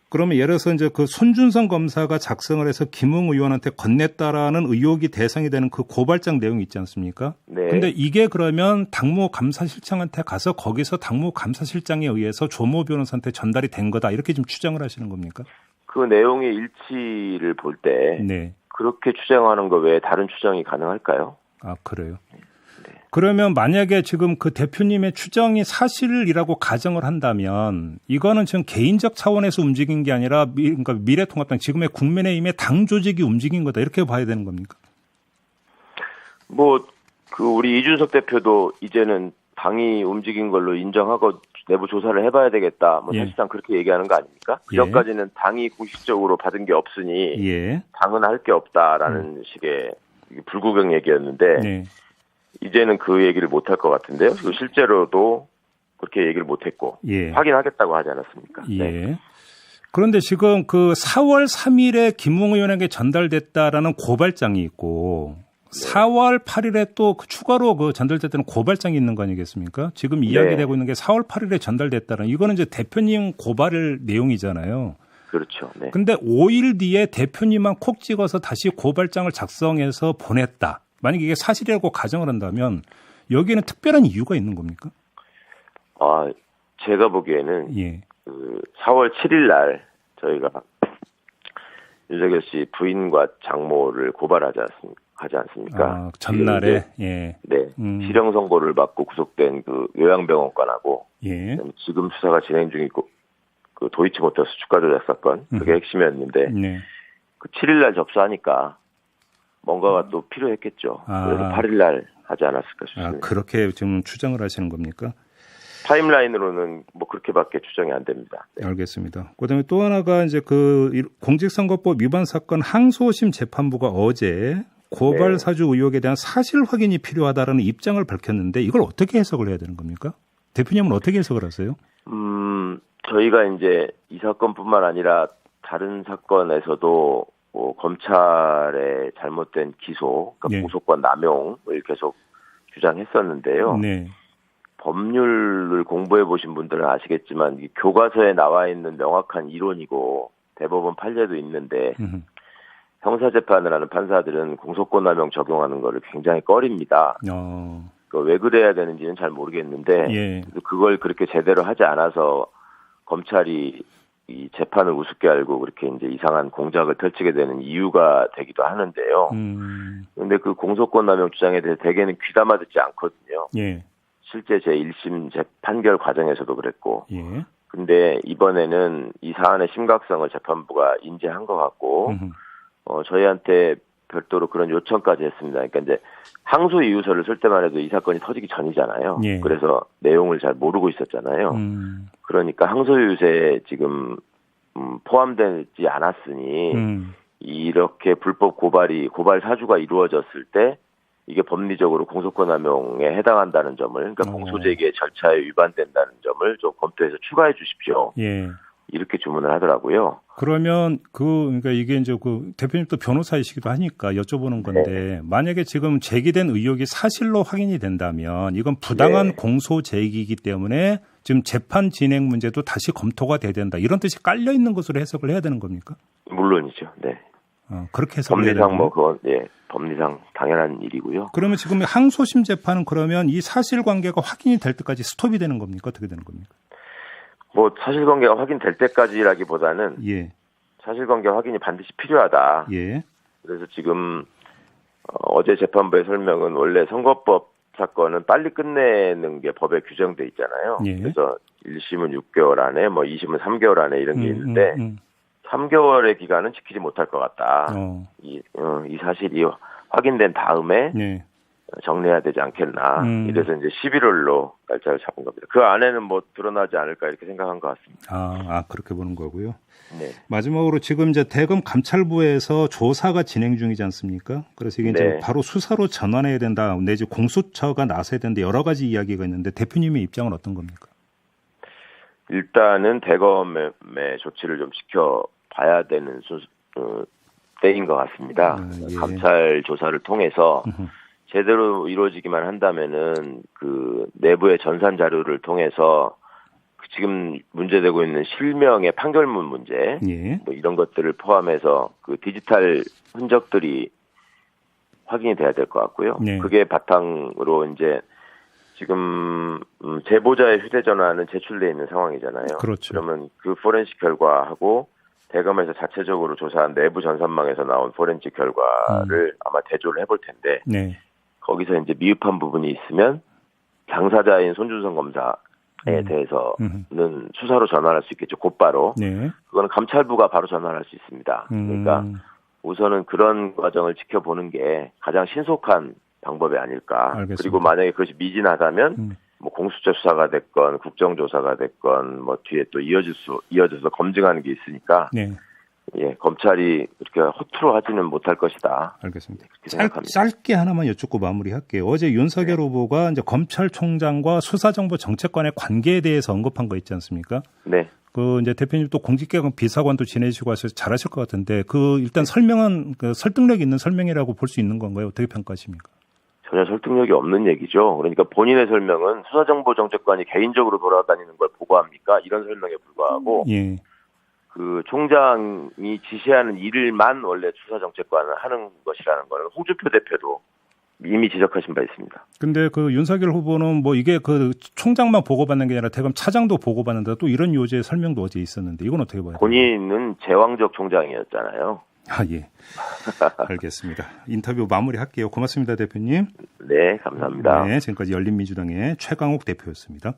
그러면 예를 들어서 이제 그 손준성 검사가 작성을 해서 김웅 의원한테 건넸다라는 의혹이 대상이 되는 그 고발장 내용이 있지 않습니까? 근데 이게 그러면 당무감사실장한테 가서 거기서 당무감사실장에 의해서 조모 변호사한테 전달이 된 거다. 이렇게 지금 추정을 하시는 겁니까? 그 내용의 일치를 볼 때 그렇게 추정하는 거 외에 다른 추정이 가능할까요? 아, 그래요? 그러면 만약에 지금 그 대표님의 추정이 사실이라고 가정을 한다면 이거는 지금 개인적 차원에서 움직인 게 아니라 그러니까 미래통합당 지금의 국민의힘의 당 조직이 움직인 거다 이렇게 봐야 되는 겁니까? 우리 이준석 대표도 이제는 당이 움직인 걸로 인정하고 내부 조사를 해봐야 되겠다. 사실상 그렇게 얘기하는 거 아닙니까? 그전까지는 당이 공식적으로 받은 게 없으니 당은 할 게 없다라는 식의 불구경 얘기였는데 이제는 그 얘기를 못 할 것 같은데요. 그리고 실제로도 그렇게 얘기를 못 했고 확인하겠다고 하지 않았습니까? 그런데 지금 그 4월 3일에 김웅 의원에게 전달됐다라는 고발장이 있고 4월 8일에 또 추가로 그 전달됐다는 고발장이 있는 거 아니겠습니까? 지금 이야기되고 있는 게 4월 8일에 전달됐다는 이거는 이제 대표님 고발 내용이잖아요. 그렇죠. 근데 5일 뒤에 대표님만 콕 찍어서 다시 고발장을 작성해서 보냈다. 만약에 이게 사실이라고 가정을 한다면 여기에는 특별한 이유가 있는 겁니까? 제가 보기에는 그 4월 7일 날 저희가 윤석열 씨 부인과 장모를 고발하지 않습니까? 전날에 실형 선고를 받고 구속된 그 요양병원관하고 지금 수사가 진행 중이고 그 도이치모터스 주가 조작 사건 그게 핵심이었는데 그 7일 날 접수하니까 뭔가가 또 필요했겠죠. 그래서 8일 날 하지 않았을까 싶습니다. 그렇게 지금 추정을 하시는 겁니까? 타임라인으로는 그렇게밖에 추정이 안 됩니다. 알겠습니다. 그다음에 또 하나가 이제 그 공직선거법 위반 사건 항소심 재판부가 어제 고발 사주 의혹에 대한 사실 확인이 필요하다라는 입장을 밝혔는데 이걸 어떻게 해석을 해야 되는 겁니까? 대표님은 어떻게 해석을 하세요? 저희가 이제 이 사건뿐만 아니라 다른 사건에서도 뭐 검찰의 잘못된 기소, 그러니까 네. 공소권 남용을 계속 주장했었는데요. 네. 법률을 공부해 보신 분들은 아시겠지만 이 교과서에 나와 있는 명확한 이론이고 대법원 판례도 있는데 형사재판을 하는 판사들은 공소권 남용 적용하는 거를 굉장히 꺼립니다. 왜 그래야 되는지는 잘 모르겠는데 예. 그걸 그렇게 제대로 하지 않아서 검찰이 이 재판을 우습게 알고 그렇게 이제 이상한 공작을 펼치게 되는 이유가 되기도 하는데요. 그런데 그 공소권 남용 주장에 대해 대개는 귀담아 듣지 않거든요. 예. 실제 제1심 판결 과정에서도 그랬고. 예. 근데 이번에는 이 사안의 심각성을 재판부가 인지한 것 같고, 저희한테 별도로 그런 요청까지 했습니다. 그러니까 이제 항소 이유서를 쓸 때만 해도 이 사건이 터지기 전이잖아요. 예. 그래서 내용을 잘 모르고 있었잖아요. 그러니까 항소 이유서에 지금 포함되지 않았으니 이렇게 불법 고발 사주가 이루어졌을 때 이게 법리적으로 공소권 남용에 해당한다는 점을, 그러니까 공소제기의 절차에 위반된다는 점을 좀 검토해서 추가해 주십시오. 예. 이렇게 주문을 하더라고요. 그러면 그러니까 이게 이제 그 대표님 또 변호사이시기도 하니까 여쭤보는 건데 네. 만약에 지금 제기된 의혹이 사실로 확인이 된다면 이건 부당한 네. 공소 제기이기 때문에 지금 재판 진행 문제도 다시 검토가 돼야 된다. 이런 뜻이 깔려 있는 것으로 해석을 해야 되는 겁니까? 물론이죠. 네. 그렇게 해석을 해야 법리상 되는 뭐 그건 법리상 당연한 일이고요. 그러면 지금 항소심 재판은 그러면 이 사실관계가 확인이 될 때까지 스톱이 되는 겁니까? 어떻게 되는 겁니까? 뭐 사실관계가 확인될 때까지라기보다는 예. 사실관계 확인이 반드시 필요하다. 예. 그래서 지금 어제 재판부의 설명은 원래 선거법 사건은 빨리 끝내는 게 법에 규정돼 있잖아요. 예. 그래서 1심은 6개월 안에, 뭐 2심은 3개월 안에 이런 게 있는데 3개월의 기간은 지키지 못할 것 같다. 이 사실이 확인된 다음에 예. 정리해야 되지 않겠나. 이래서 이제 11월로 날짜를 잡은 겁니다. 그 안에는 뭐 드러나지 않을까 이렇게 생각한 것 같습니다. 그렇게 보는 거고요. 네. 마지막으로 지금 이제 대검 감찰부에서 조사가 진행 중이지 않습니까? 그래서 이게 이제 바로 수사로 전환해야 된다, 내지 공수처가 나서야 된다, 여러 가지 이야기가 있는데 대표님의 입장은 어떤 겁니까? 일단은 대검의 조치를 좀 지켜봐야 되는 때인 것 같습니다. 예. 감찰 조사를 통해서 제대로 이루어지기만 한다면은 그 내부의 전산 자료를 통해서 지금 문제되고 있는 실명의 판결문 문제, 예. 뭐 이런 것들을 포함해서 그 디지털 흔적들이 확인이 돼야 될 것 같고요. 네. 그게 바탕으로 이제 지금 제보자의 휴대전화는 제출돼 있는 상황이잖아요. 그렇죠. 그러면 그 포렌식 결과하고 대검에서 자체적으로 조사한 내부 전산망에서 나온 포렌식 결과를 아마 대조를 해볼 텐데, 네. 거기서 이제 미흡한 부분이 있으면 당사자인 손준성 검사에 대해서는 수사로 전환할 수 있겠죠. 곧바로. 네. 그거는 감찰부가 바로 전환할 수 있습니다. 그러니까 우선은 그런 과정을 지켜보는 게 가장 신속한 방법이 아닐까. 알겠습니다. 그리고 만약에 그것이 미진하다면 뭐 공수처 수사가 됐건 국정조사가 됐건 뭐 뒤에 또 이어져서 검증하는 게 있으니까 네. 예, 검찰이 그렇게 허투루 하지는 못할 것이다. 알겠습니다. 그렇게 생각합니다. 짧게 하나만 여쭙고 마무리할게요. 어제 윤석열 후보가 이제 검찰총장과 수사정보정책관의 관계에 대해서 언급한 거 있지 않습니까? 네. 그 이제 대표님 또 공직개혁 비서관도 지내시고 하셔서 잘하실 것 같은데 그 일단 설명은 그 설득력 있는 설명이라고 볼 수 있는 건가요? 어떻게 평가하십니까? 전혀 설득력이 없는 얘기죠. 그러니까 본인의 설명은 수사정보정책관이 개인적으로 돌아다니는 걸 보고합니까? 이런 설명에 불과하고 예. 그 총장이 지시하는 일만 원래 수사정책관은 하는 것이라는 거는 홍준표 대표도 이미 지적하신 바 있습니다. 근데 그 윤석열 후보는 뭐 이게 그 총장만 보고받는 게 아니라 대검 차장도 보고받는다, 또 이런 요지의 설명도 어제 있었는데 이건 어떻게 봐야 돼요? 본인은 제왕적 총장이었잖아요. 예. 알겠습니다. 인터뷰 마무리할게요. 고맙습니다, 대표님. 네, 감사합니다. 네, 지금까지 열린민주당의 최강욱 대표였습니다.